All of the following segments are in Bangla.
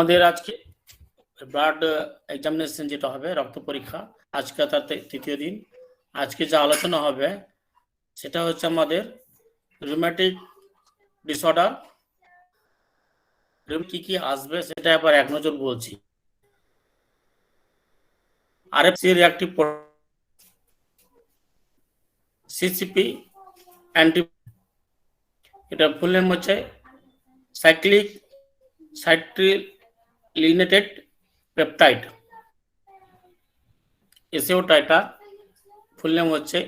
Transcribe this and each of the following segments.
আমাদের আজকে ব্লাড এক্সামিনেশন যেটা হবে রক্ত পরীক্ষা, আজকে তার তৃতীয় দিন। আজকে যা আলোচনা হবে সেটা হচ্ছে আমাদের রিউম্যাটিক ডিসঅর্ডার, কি কি আসবে সেটা একবার এক নজর বলছি। আরএফসি রিঅ্যাক্টিভ সিসিপি অ্যান্টি, এটা ফুল নেম হচ্ছে cyclic citrullinated peptide. ASO titre full name হচ্ছে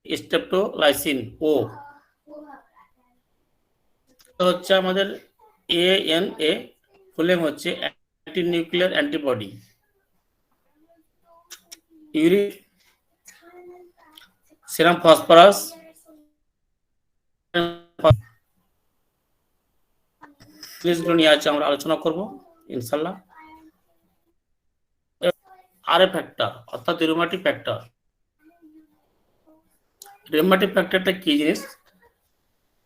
স্টেপটোলাইসিন ও, হচ্ছে আমাদের ANA ফুল নেম হচ্ছে anti nuclear antibody. Uric serum phosphorus জিনিসগুলো নিয়ে আছে আমরা আলোচনা করব ইনশাল্লাহ। আরএ ফ্যাক্টর অর্থাৎ রিউম্যাটিক ফ্যাক্টর। রিউম্যাটিক ফ্যাক্টরটা কি জিনিস?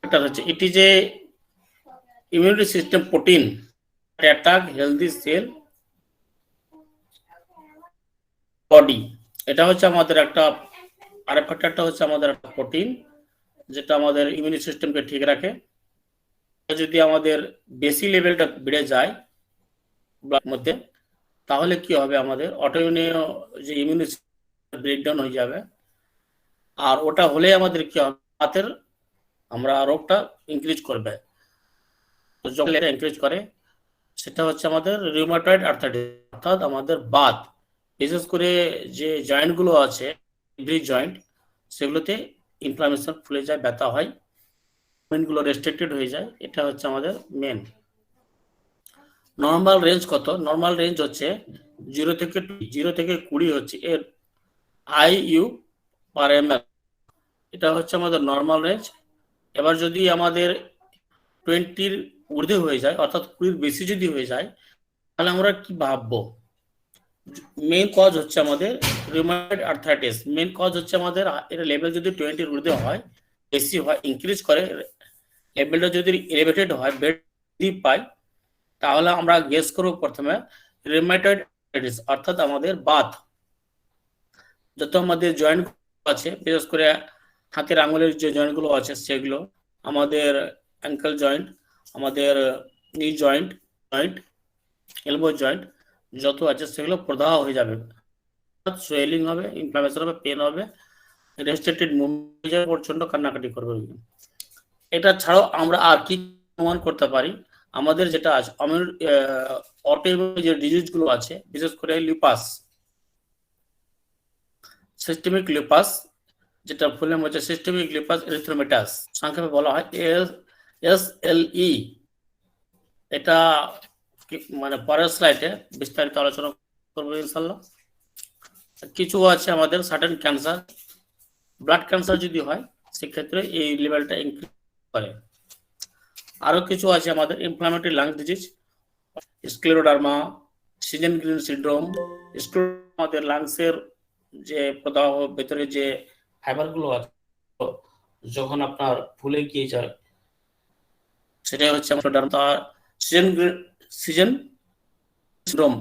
এটা হচ্ছে it is a immunity system protein attack healthy cell body. এটা হচ্ছে আমাদের একটা আরএ ফ্যাক্টরটা হচ্ছে আমাদের একটা প্রোটিন যেটা আমাদের ইমিউনি সিস্টেমকে ঠিক রাখে। যদি আমাদের বেশি লেভেলটা বেড়ে যায় ব্লাড মধ্যে, তাহলে কি হবে, আমাদের অটোইমিউন যে ইমিউনিটি ব্রেকডাউন হয়ে যাবে। আর ওটা হলে আমাদের কি হবে, হাতের আমরা রোগটা ইনক্রিজ করবে। তো যখন এটা ইনক্রিজ করে সেটা হচ্ছে আমাদের রিউমাটয়েড আর্থ্রাইটিস, অর্থাৎ আমাদের বাত, বিশেষ করে যে জয়েন্টগুলো আছে ব্রিজ জয়েন্ট, সেগুলোতে ইনফ্লামেশন ফুলে যায়, ব্যথা হয়, মুভমেন্টগুলো রেস্ট্রিক্টেড হয়ে যায়। এটা হচ্ছে আমাদের মেন। নর্মাল রেঞ্জ কত? নর্মাল রেঞ্জ হচ্ছে 0 থেকে 20 হচ্ছে এর IU পার ml। এটা হচ্ছে আমাদের নর্মাল রেঞ্জ। এবার যদি আমাদের 20-র ঊর্ধ্বে হয়ে যায়, অর্থাৎ 20-র বেশি যদি হয়ে যায়, তাহলে আমরা কি ভাববো? মেন কজ হচ্ছে আমাদের রিউমাটয়েড আর্থ্রাইটিস। মেন কজ হচ্ছে আমাদের এর লেভেল যদি 20-র ঊর্ধ্বে হয়, বেশি হয়, ইনক্রিজ করে, লেভেলটা যদি এলিভেটেড হয়, বৃদ্ধি পায়, তাহলে আমরা গেস করব প্রথমে রিউমাটয়েড আর্থ্রাইটিস, অর্থাৎ আমাদের বাত। যত আমাদের জয়েন্ট আছে, বিশেষ করে হাতের আঙুলের যে জয়েন্টগুলো আছে সেগুলো, আমাদের অ্যাঙ্কেল জয়েন্ট, আমাদের নি জয়েন্ট, এলবো জয়েন্ট যত আছে সেগুলো প্রদাহ হয়ে যাবে, সোয়েলিং হবে, ইনফ্লামেশন হবে, পেন হবে, রেস্ট্রিক্টেড মুভমেন্ট হয়ে যাবে, প্রচন্ড কান্নাকাটি করবে। এটা ছাড়াও আমরা আর কি অনুমান করতে পারি? আমাদের যেটা আছে অটোইমিউন যে ডিজিজগুলো আছে, বিশেষ করে লিউপাস, সিস্টেমিক লিউপাস, যেটা ফুল নাম হচ্ছে সিস্টেমিক লিউপাস এরিথ্রোমেটাস, সংক্ষেপে বলা হয় SLE। এটা মানে পরের স্লাইডে বিস্তারিত আলোচনা করবো ইনশাল্লাহ। কিছু আছে আমাদের সার্টেন ক্যান্সার, ব্লাড ক্যান্সার যদি হয় সেক্ষেত্রে এই লেভেলটা ইনক্রিজ করে। আরো কিছু আছে আমাদের inflammatory lung disease, scleroderma, season green syndrome. আমাদের লাংসের যে প্রদাহ, ভেতরে যে ফাইবারগুলো আছে যখন আপনার ফুলে গিয়ে যায়, সেটাই হচ্ছে সিজন সিনড্রোম।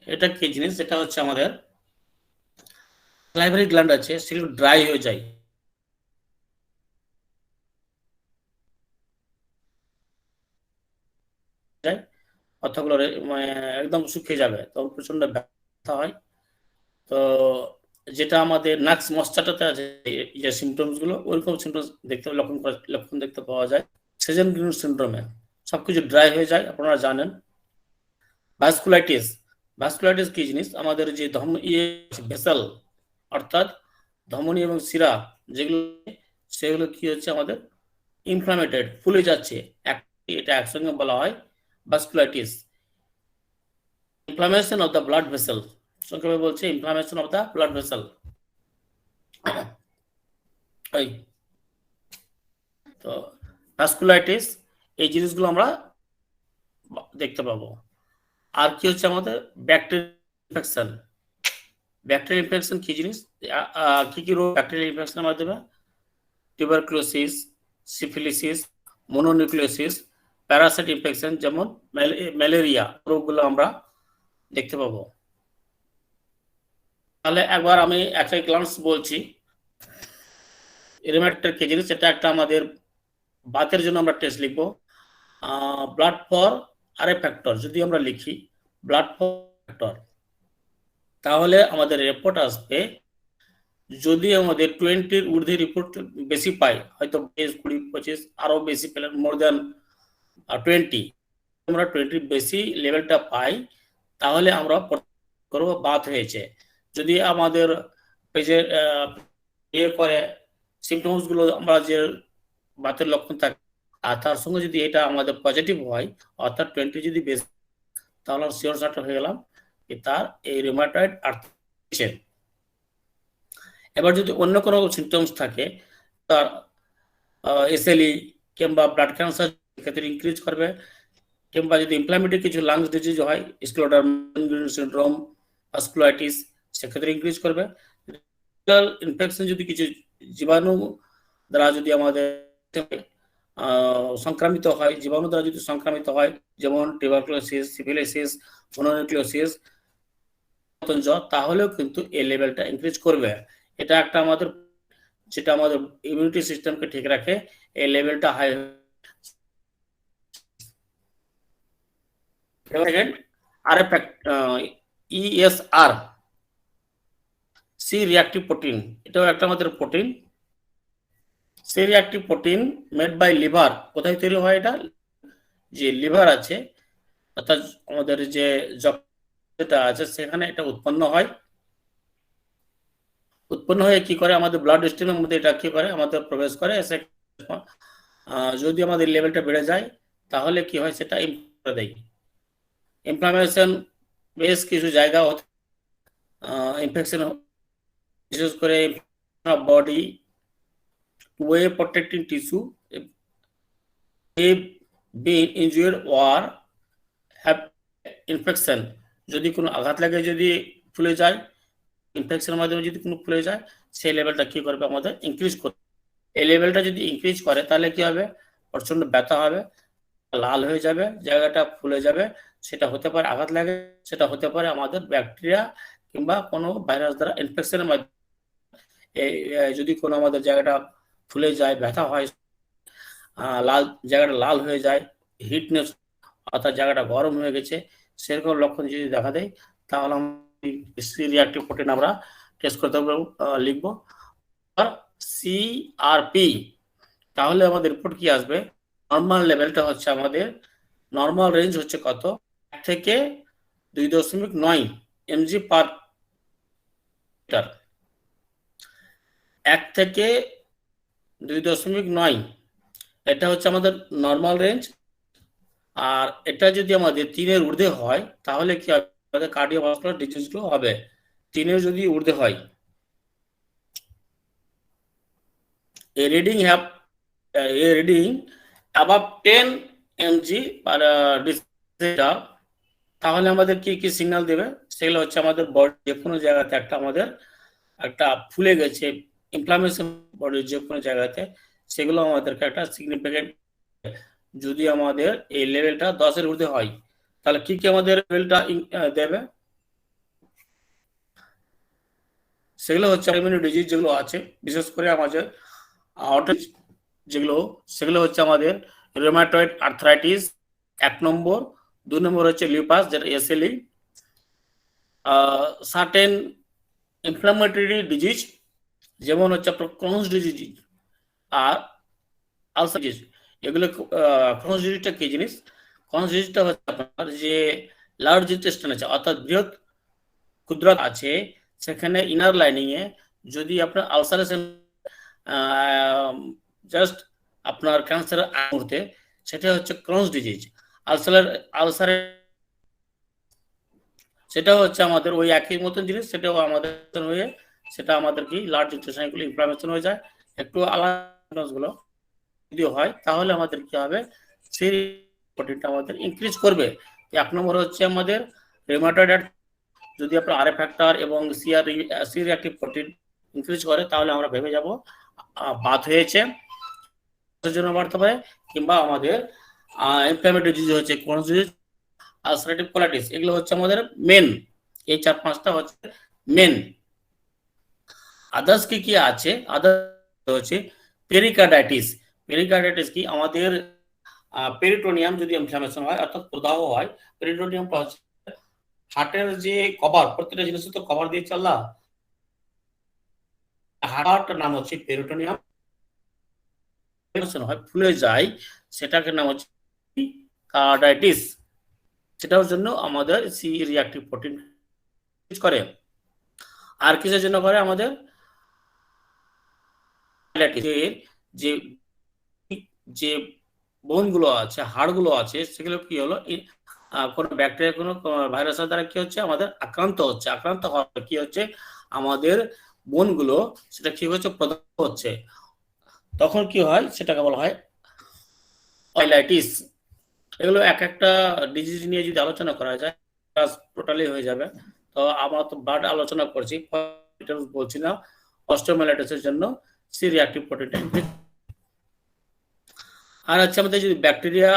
এটা কি জিনিস? এটা হচ্ছে আমাদের সালাইভারি গ্ল্যান্ড আছে, সেগুলো ড্রাই হয়ে যায়, কথাগুলো একদম শুকিয়ে যাবে, তখন প্রচন্ড ব্যথা হয়। তো যেটা আমাদের নাক্স মশাটাতে আছে যে সিমটমস গুলো, ওইরকম সিমটমস লক্ষণ দেখতে পাওয়া যায় সিজন গ্রিন সিনড্রোমে। সবকিছু ড্রাই হয়ে যায়, আপনারা জানেন। ভাস্কুলাইটিস কি জিনিস? আমাদের যে ভেসেল, অর্থাৎ ধমনী এবং শিরা যেগুলো, সেগুলো কি হচ্ছে আমাদের ইনফ্লামেটেড, ফুলে যাচ্ছে, এটা একসঙ্গে বলা হয় vasculitis. Inflammation of the blood vessel, সংক্ষেপে বলছে inflammation of the blood vessel. তো ভাস্কুলাইটিস, এই জিনিসগুলো আমরা দেখতে পাবো। আর কি হচ্ছে আমাদের ব্যাকটেরিয়াল ইনফেকশন। ব্যাকটেরিয়াল ইনফেকশন কি জিনিস? কি কি রোগ ব্যাকটেরিয়াল ইনফেকশনের মাধ্যমে? টিউবারকুলোসিস, সিফিলিসিস, মনোনিউক্লিওসিস, প্যারাসাইট ইনফেকশন যেমন ম্যালেরিয়া রোগগুলো আমরা দেখতে পাবো। তাহলে একবার আমি একটা গ্লান্স বলছি রিউমাটয়েড কি জিনিস। এটা একটা আমাদের বাতের জন্য আমরা টেস্ট লিখবো ব্লাড ফর আরএ ফ্যাক্টর। যদি আমরা লিখি ব্লাড ফর ফ্যাক্টর তাহলে আমাদের রিপোর্ট আসবে যদি আমাদের 20-র ঊর্ধ্বে রিপোর্ট বেশি পাই, হয়তো 20-25 আরো বেশি পেলে মোর দ্যান 20 আমরা 20 বেশি লেভেলটা পাই তাহলে আমরা করব বাত হয়েছে। যদি আমাদের এই যে ইয়ে করে সিমটমস গুলো আমরা যে বাতের লক্ষণ থাকে আর তার সঙ্গে যদি এটা আমাদের পজিটিভ হয় অর্থাৎ 20 যদি বেশি তাহলে শিওর শট হয়ে গেলাম তার এই রিউমাটয়েড আর্থ্রাইটিস। এবার যদি অন্য কোনো সিমটমস থাকে তার এসএলই কিংবা ব্লাড ক্যান্সার ক্ষেত্রে ইনক্রিজ করবে, কিংবা যদি ইনফ্লামেটরি কিছু লাংস ডিজিজ হয় স্ক্লেরোডার্মা সিনড্রোম ভাস্কুলাইটিস সেক্ষেত্রে ইনক্রিজ করবে। ইনফেকশন যদি কিছু জীবাণু দ্বারা যদি আমাদের সংক্রামিত হয়, জীবাণু দ্বারা যদি সংক্রামিত হয় যেমন টিউবারকুলোসিস, সিফিলিসিস, মনোনিউক্লিওসিস, তাহলেও কিন্তু এই লেভেলটা ইনক্রিজ করবে। এটা একটা আমাদের যেটা আমাদের ইমিউনিটি সিস্টেমকে ঠিক রাখে, এই লেভেলটা high. ESR C reactive protein, এটাও একটা আমাদের protein. C reactive protein made by liver. কোথায় তৈরি হয় এটা? যে লিভার আছে অর্থাৎ আমাদের যে যেটা আছে সেখানে এটা উৎপন্ন হয়। উৎপন্ন হয়ে কি করে আমাদের ব্লাড স্ট্রিমের মধ্যে এটা কি করে আমাদের প্রবেশ করে। যদি আমাদের লেভেলটা বেড়ে যায় তাহলে কি হয় সেটা করে দেয়। ইনফ্লামেশন বেশ কিছু জায়গা ইনফেকশন বিশেষ করে body way protecting tissue being injured or have infection, যদি কোনো আঘাত লাগে যদি ফুলে যায় ইনফেকশনের মাধ্যমে যদি কোনো ফুলে যায় সেই লেভেলটা কি করবে আমাদের ইনক্রিজ করবে। এই লেভেলটা যদি ইনক্রিজ করে তাহলে কি হবে প্রচন্ড ব্যথা হবে, লাল হয়ে যাবে, জায়গাটা ফুলে যাবে। সেটা হতে পারে আঘাত লাগে, সেটা হতে পারে আমাদের ব্যাকটেরিয়া কিংবা কোনো ভাইরাস দ্বারা ইনফেকশনের মাধ্যমে। যদি কোনো আমাদের জায়গাটা ফুলে যায়, ব্যথা হয়, লাল জায়গাটা লাল হয়ে যায়, হিটনেস অর্থাৎ জায়গাটা গরম হয়ে গেছে, সেরকম লক্ষণ যদি দেখা দেয় তাহলে সি রিঅ্যাক্টিভ প্রোটিন আমরা টেস্ট করতে লিখবো সিআরপি। তাহলে আমাদের রিপোর্ট কি আসবে? নর্মাল লেভেলটা হচ্ছে আমাদের নর্মাল রেঞ্জ হচ্ছে কত? 1 থেকে 2.9 mg পার লিটার। 1 থেকে 2.9 এটা হচ্ছে আমাদের নর্মাল রেঞ্জ। আর এটা যদি আমাদের 3-এর ঊর্ধ্বে হয় তাহলে কি হবে আমাদের কার্ডিওভাস্কুলার ডিজিজগুলো হবে। 3-এর যদি ঊর্ধ্বে হয় a reading above 10 mg per deciliter তাহলে আমাদের কি কি সিগন্যাল দেবে? সেগুলো হচ্ছে আমাদের বডি যে কোনো জায়গাতে আমাদের একটা ফুলে গেছে ইনফ্লামেশন বডির যে কোনো জায়গাতে, সেগুলো আমাদেরকে একটা সিগনিফিকেন্ট। যদি আমাদের এই লেভেলটা 10-এর ঊর্ধ্বে হয় তাহলে কি কি আমাদের লেভেলটা দেবে? সেগুলো হচ্ছে ইমিউনিটি ডিজিজ যেগুলো আছে বিশেষ করে আমাদের সেগুলো হচ্ছে আমাদের রিউমাটয়েড আর্থ্রাইটিস 1 নম্বর, 2 নম্বর হচ্ছে লিউপাস যেটা এসএলই, সার্টেন ইনফ্লামেটরি ডিজিজ যেমন হচ্ছে আপনার ক্রোনস ডিজিজ আর আলসার ডিজিজ। এগুলো ক্রোনস ডিজিজটা কি জিনিস? ক্রোনস ডিজিজটা হচ্ছে আপনার যে লার্জ ইন্টেস্টাইন আছে অর্থাৎ বৃহৎ ক্ষুদ্র আছে সেখানে ইনার লাইনিং এ যদি আপনার আলসারেশন জাস্ট আপনার ক্যান্সারের মুহূর্তে সেটা হচ্ছে ক্রোনস ডিজিজ। আলসারের সেটা হচ্ছে আমাদের ওই একই মতন জিনিস, সেটাও আমাদের হয়ে সেটা আমাদের কি লার্জ ইন্টেস্টাইনগুলো ইনফ্লামেশন হয়ে যায়। একটু আলাদা গুলো যদি হয় তাহলে আমাদের কি হবে সেই প্রোটিনটা আমাদের ইনক্রিজ করবে। 1 নম্বর হচ্ছে আমাদের রিউমাটয়েড, যদি আপনার আরএফ ফ্যাক্টর এবং সি রিঅ্যাক্টিভ প্রোটিন ইনক্রিজ করে তাহলে আমরা ভেবে যাব বাত হয়েছে জন্য বাড়তে পারে, কিংবা আমাদের ইনফ্ল্যামেটরি ডিজিজ হচ্ছে ক্রোনিক ডিজিজ, আলসারেটিভ কোলাইটিস, এগুলো হচ্ছে আমাদের মেন, এই 4-5টা হচ্ছে মেন। আদার্স কি কি আছে? আদার্স হচ্ছে পেরিকার্ডাইটিস। পেরিকার্ডাইটিস কি? আমাদের পেরিটোনিয়াম যদি ইনফ্লামেশন হয় অর্থাৎ প্রদাহ হয়, পেরিটোনিয়ামটা হচ্ছে হার্টের যে কভার, প্রত্যেকটা জিনিস তো কভার দিয়ে চাল্লা, হার্টটার নাম হচ্ছে পেরিটোনিয়াম, হয় ফুলে যায়, সেটাকে নাম হচ্ছে কার্ডাইটিস। সেটার জন্য আমাদের সি রিঅ্যাক্টিভ প্রোটিন করে। আর কিসের জন্য করে? আমাদের যে যে বোনগুলো আছে, হাড়গুলো আছে, সেগুলো কি হলো, কোনো ব্যাকটেরিয়া, কোনো ভাইরাসের দ্বারা কি হচ্ছে, আমাদের আক্রান্ত হচ্ছে। আক্রান্ত হওয়ার কি হচ্ছে, আমাদের বোনগুলো সেটা কি হচ্ছে, প্রদাহ হচ্ছে। তখন কি হয়, সেটাকে বলা হয় অয়েলাইটিস। এগুলো এক একটা ডিজিজ নিয়ে যদি আলোচনা করা যায় টোটালি হয়ে যাবে। তো আমরা তো ব্লাড আলোচনা করছি, বলছি না। অস্টিওমাইলাইটিসের জন্য সি রিঅ্যাক্টিভ প্রোটিন। আর হচ্ছে আমাদের যদি ব্যাকটেরিয়া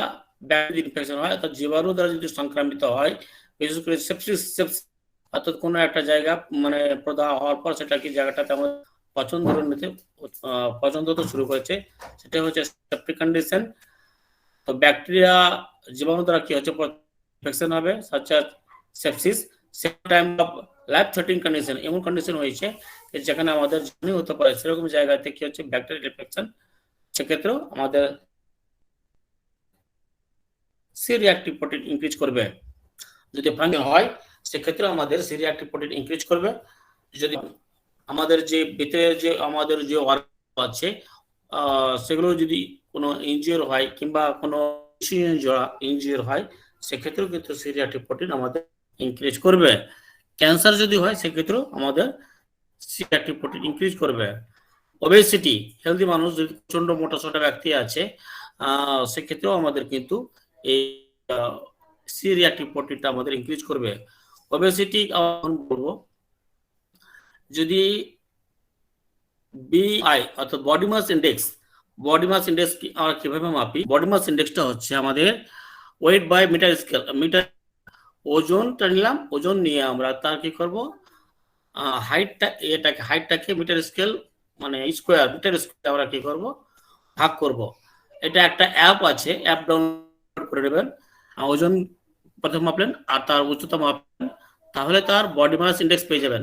ইনফেকশন হয় অর্থাৎ জীবাণু দ্বারা যদি সংক্রামিত হয়, বিশেষ করে সেপসিস, অর্থাৎ কোনো একটা জায়গা মানে প্রদাহ হওয়ার পর সেটা কি জায়গাটাতে আমাদের পছন্দ হতে শুরু করেছে, সেটা হচ্ছে সেপ্টিক কন্ডিশন। তো ব্যাকটেরিয়া জীবাণু দ্বারা কি হচ্ছে, ইনফেকশন হবে, such as sepsis. Same time of life threatening condition, এমন কন্ডিশন হয়েছে যেখানে আমাদের জীবনই হতে পারে, সেরকম জায়গাতে কি হচ্ছে, ব্যাকটেরিয়াল ইনফেকশন, সেক্ষেত্রেও আমাদের সি রিঅ্যাক্টিভ প্রোটিন ইনক্রিজ করবে। যদি ফাঙ্গাল হয় সেক্ষেত্রে আমাদের সি রিঅ্যাক্টিভ প্রোটিন ইনক্রিজ করবে। যদি আমাদের যে ভিতরে যে আমাদের যে অর্গান আছে সেগুলো যদি কোনো ইনজিওর হয় কিংবা কোনো ইনজিওর হয়, সেক্ষেত্রেও কিন্তু সি রিঅ্যাক্টিভ প্রোটিন আমাদের ইনক্রিজ করবে। ক্যান্সার যদি হয় সেক্ষেত্রেও আমাদের সি রিঅ্যাক্টিভ প্রোটিন ইনক্রিজ করবে। ওবেসিটি, হেলদি মানুষ যদি প্রচন্ড মোটা সোটা ব্যক্তি আছে, সেক্ষেত্রেও আমাদের কিন্তু এই সি রিঅ্যাক্টিভ প্রোটিনটা আমাদের ইনক্রিজ করবে। ওবেসিটি বলবো, যদি বিআই অর্থাৎ body mass index, body mass index আমরা কিভাবে মাপি? বডি মাস ইন্ডেক্সটা হচ্ছে আমাদের weight by metre scale. Metre ওজনটা নিলাম, ওজন নিয়ে আমরা তার কি করব, হাইটটাকে মিটার স্কেল মানে স্কোয়ার, মিটার স্কোয়ার আমরা কি করব, ভাগ করব। এটা একটা অ্যাপ আছে, অ্যাপ ডাউনলোড করে নেবেন। ওজন প্রথম মাপলেন আর তার উচ্চতা মাপলেন, তাহলে তার বডি মাস ইন্ডেক্স পেয়ে যাবেন।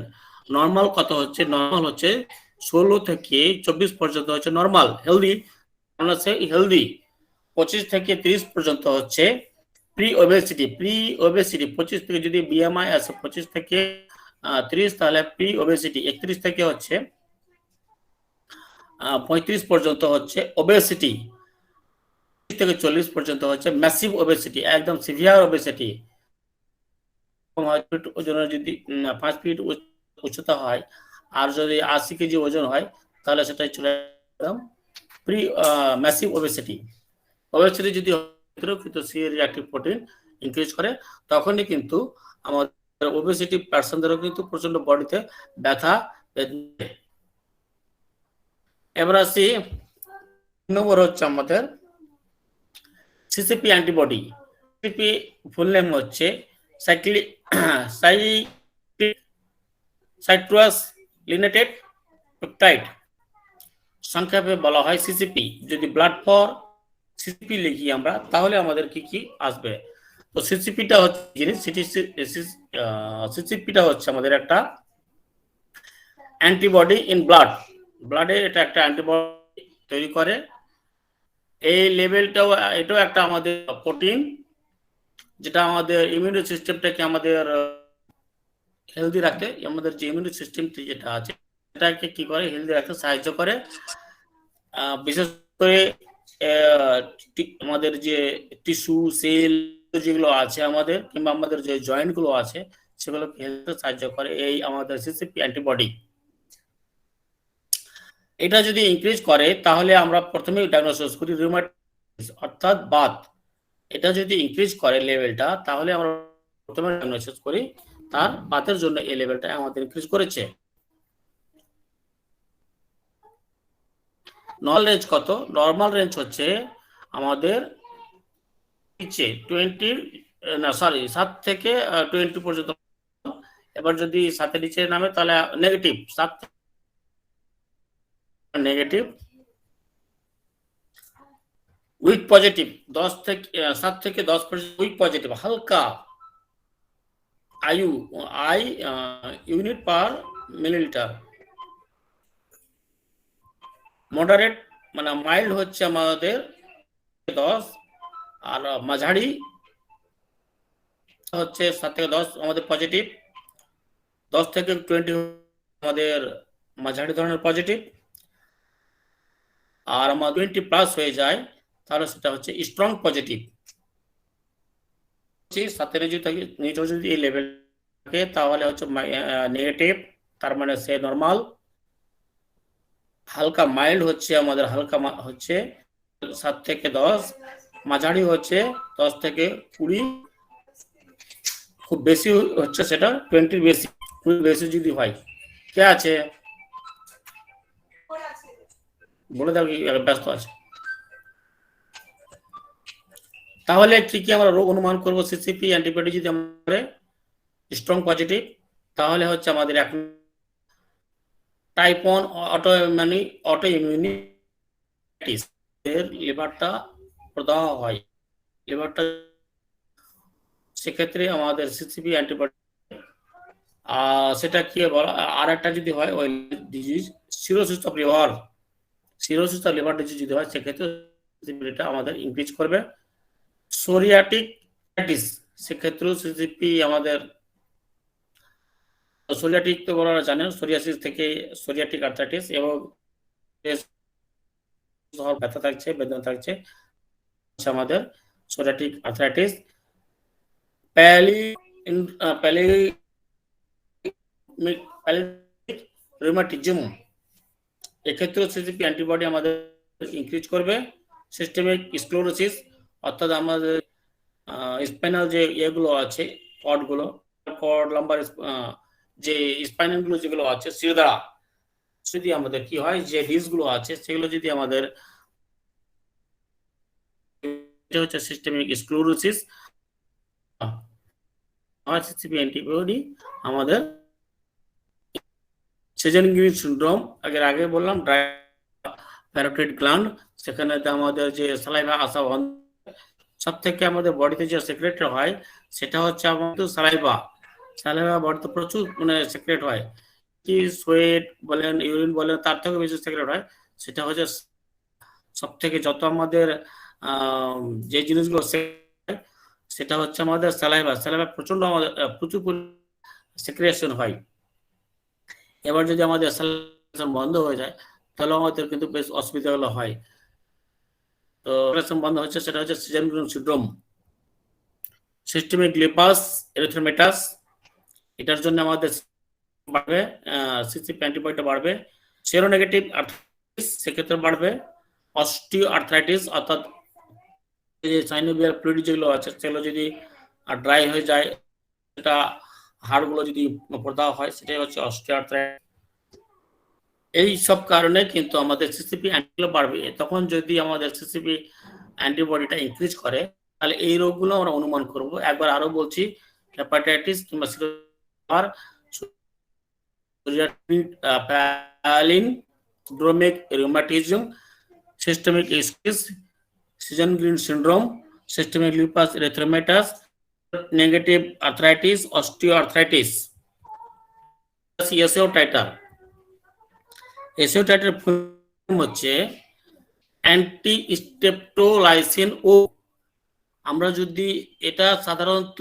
নর্মাল কত হচ্ছে? নর্মাল হচ্ছে 16 থেকে 24 পর্যন্ত হচ্ছে নর্মাল, হেলদি। হেলদি 25 থেকে 30 পর্যন্ত হচ্ছে প্রি ওবেসিটি। 25 থেকে যদি বিএমআই আছে 25 থেকে 30, তাহলে প্রি ওবেসিটি। 31 থেকে হচ্ছে 35 পর্যন্ত হচ্ছে ওবেসিটি। থেকে 40 পর্যন্ত হচ্ছে ম্যাসিভ ওবেসিটি, একদম সিভিয়ার ওবেসিটি। ওজনের যদি 5 ফিট উচ্চতা হয় আর যদি 80 কেজি ওজন হয়, তাহলে সেটাই চলে একদম প্রি ম্যাসিভ ওবেসিটি। ওবেসিটি যদি কিন্তু সি রিঅ্যাক্টিভ প্রোটিন ইনক্রিজ করে, তখনই কিন্তু আমাদের ওবেসিটি পার্সনদেরও কিন্তু প্রচন্ড বডিতে ব্যথা। এবার আসি নম্বর হচ্ছে আমাদের সিসিপি অ্যান্টিবডি। সিসিপি ফুল নেম হচ্ছে সাইট্রাস লিনেটেড পেপটাইড, সংক্ষেপে বলা হয় সিসিপি। যদি ব্লাড ফর সিসিপি লিখি আমরা, তাহলে আমাদের কি কি আসবে? তো সিসিপিটা হচ্ছে জিনিস, সিসিপিটা হচ্ছে আমাদের একটা অ্যান্টিবডি ইন ব্লাড। ব্লাডে এটা একটা অ্যান্টিবডি তৈরি করে। এই লেভেলটাও, এটাও একটা আমাদের প্রোটিন, যেটা আমাদের ইমিউনি সিস্টেমটাকে আমাদের হেলদি রাখতে, আমাদের যে ইমিউনি সিস্টেমটি যেটা আছে সেটাকে কি করে, হেলদি রাখতে সাহায্য করে। বিশেষ করে আমাদের যে টিস্যু সেল যেগুলো আছে আমাদের, কিংবা আমাদের যে জয়েন্ট গুলো আছে, সেগুলোকে হেলতে সাহায্য করে এই আমাদের সিসিপি অ্যান্টিবডি। এটা যদি ইনক্রিজ করে তাহলে আমরা প্রথমে ডায়াগনোসিস করি রিউমাটিস অর্থাৎ বাত। এটা যদি ইনক্রিজ করে লেভেলটা, তাহলে আমরা প্রথমে ডায়াগনোসিস করি তার বাতের জন্য এই লেভেলটা আমাদের ইনক্রিজ করেছে। নর্মাল রেঞ্জ কত? নর্মাল রেঞ্জ হচ্ছে আমাদের নিচে 20 না সরি 7 থেকে 20 পর্যন্ত। এবার যদি 7 এর নিচে নামে তাহলে নেগেটিভ, 7 নেগেটিভ। উইক পজিটিভ 10 থেকে 7 থেকে 10 পর্যন্ত উইক পজিটিভ, হালকা IU I unit per millilitre. Moderate মানে মাইল্ড হচ্ছে আমাদের 10, আর মাঝারি হচ্ছে 7 থেকে 10 আমাদের পজিটিভ, 10 থেকে 20 আমাদের মাঝারি ধরনের পজিটিভ, আর আমাদের 20 প্লাস হয়ে যায় তাহলে সেটা হচ্ছে স্ট্রং পজিটিভ। 7 এর নিচে যদি এই লেভেল থাকে তাহলে হচ্ছে নেগেটিভ, তার মানে সে নরমাল। হালকা মাইল্ড হচ্ছে আমাদের হালকা হচ্ছে 7 থেকে 10, মাঝারি হচ্ছে 10 থেকে 20, খুব বেশি হচ্ছে সেটা 20 বেশি, খুব বেশি যদি হয়। কে আছে বলে দাও, কি ব্যস্ত আছে? তাহলে কি কি আমরা রোগ অনুমান করব? সিসিপি অ্যান্টিবডি যদি আমাদের স্ট্রং পজিটিভ তাহলে হচ্ছে আমাদের এক টাইপ 1 অটো ইমিউনিটিস, এর লিভারটা প্রদাহ হয়, লিভারটা, সেক্ষেত্রে আমাদের সিসিপি অ্যান্টিবডি। সেটা কি বলা, আর একটা যদি হয় ওই disease cirrhosis of liver, cirrhosis of liver disease যদি হয় সেক্ষেত্রে সিসিপিটা আমাদের ইনক্রিজ করবে। সোরিয়াটিক আর্থ্রাইটিস, সেক্ষেত্রেও সিসিপি আমাদের, সোরিয়াটিক তো বলা জানেন, সোরিয়াসিস থেকে সোরিয়াটিক আর্থ্রাইটিস, এবং ব্যথা থাকছে, বেদনা থাকছে, আমাদের সোরিয়াটিক আর্থ্রাইটিস। রুমাটিজম, এক্ষেত্রেও সিসিপি অ্যান্টিবডি আমাদের ইনক্রিজ করবে। সিস্টেমিক স্ক্লেরোসিস, অর্থাৎ আমাদের স্পাইনাল যে এগুলো আছে কর্ডগুলো, কর্ড লাম্বার যে স্পাইনালগুলো যেগুলো আছে শিরদাঁড়া, যদি আমাদের কি হয় যে ডিসগুলো আছে সেগুলো যদি আমাদের হচ্ছে সিস্টেমিক স্ক্লেরোসিস, সিসিপি অ্যান্টিবডি আমাদের সেজান-গ্রিন সিনড্রোম, আগে বললাম প্যারোটিড গ্ল্যান্ড, সেখানে আমাদের যে সালাইভা আসা বন্ধ, সব থেকে আমাদের বডিতে যে সিক্রেট হয় সেটা হচ্ছে আমাদের সালাইভা, সালাইভা বডিতে প্রচুর মানে সিক্রেট হয়, কি সোয়েট বলেন ইউরিন বলেন তার থেকে বেশি সিক্রেট হয়, সেটা হচ্ছে সব থেকে যত আমাদের যে জিনিসগুলো সেটা হচ্ছে আমাদের সালাইভা, সালাইভা প্রচন্ড আমাদের প্রচুর সিক্রেশন হয়। এবার যদি আমাদের সালাইভা বন্ধ হয়ে যায় তাহলে আমাদের কিন্তু বেশ অসুবিধাগুলো হয়। তো বন্ধ হচ্ছে সেটা হচ্ছে সেজান-গ্রিন সিনড্রোম। সিস্টেমিক লিপাস এরিথ্রোমেটাস, এটার জন্য আমাদের বাড়বে, সিসিপি অ্যান্টিবডিটা বাড়বে। সেরোনেগেটিভ আর্থ্রাইটিস, সেক্ষেত্রে বাড়বে। অস্টিও আর্থ্রাইটিস, অর্থাৎ যে সাইনোভিয়াল ফ্লুইড যেগুলো আছে সেগুলো যদি ড্রাই হয়ে যায়, সেটা হাড়গুলো যদি প্রদাহ হয়, সেটাই হচ্ছে অস্টিও আর্থ্রাইটিস। এই সব কারণে কিন্তু আমাদের সিসিপি অ্যান্টিবডি বাড়বে। তখন যদি আমাদের সিসিপি অ্যান্টিবডিটা ইনক্রিজ করে তাহলে এই রোগগুলো আমরা অনুমান করব। একবার আরো বলছি, হেপাটাইটিস কিংবা palindromic rheumatism, systemic ischemia, Sjögren syndrome, systemic lupus erythematosus, negative arthritis, osteoarthritis, SEO titre. SEO titre হচ্ছে অ্যান্টি স্টেপটোলাইসিন ও। আমরা যদি এটা সাধারণত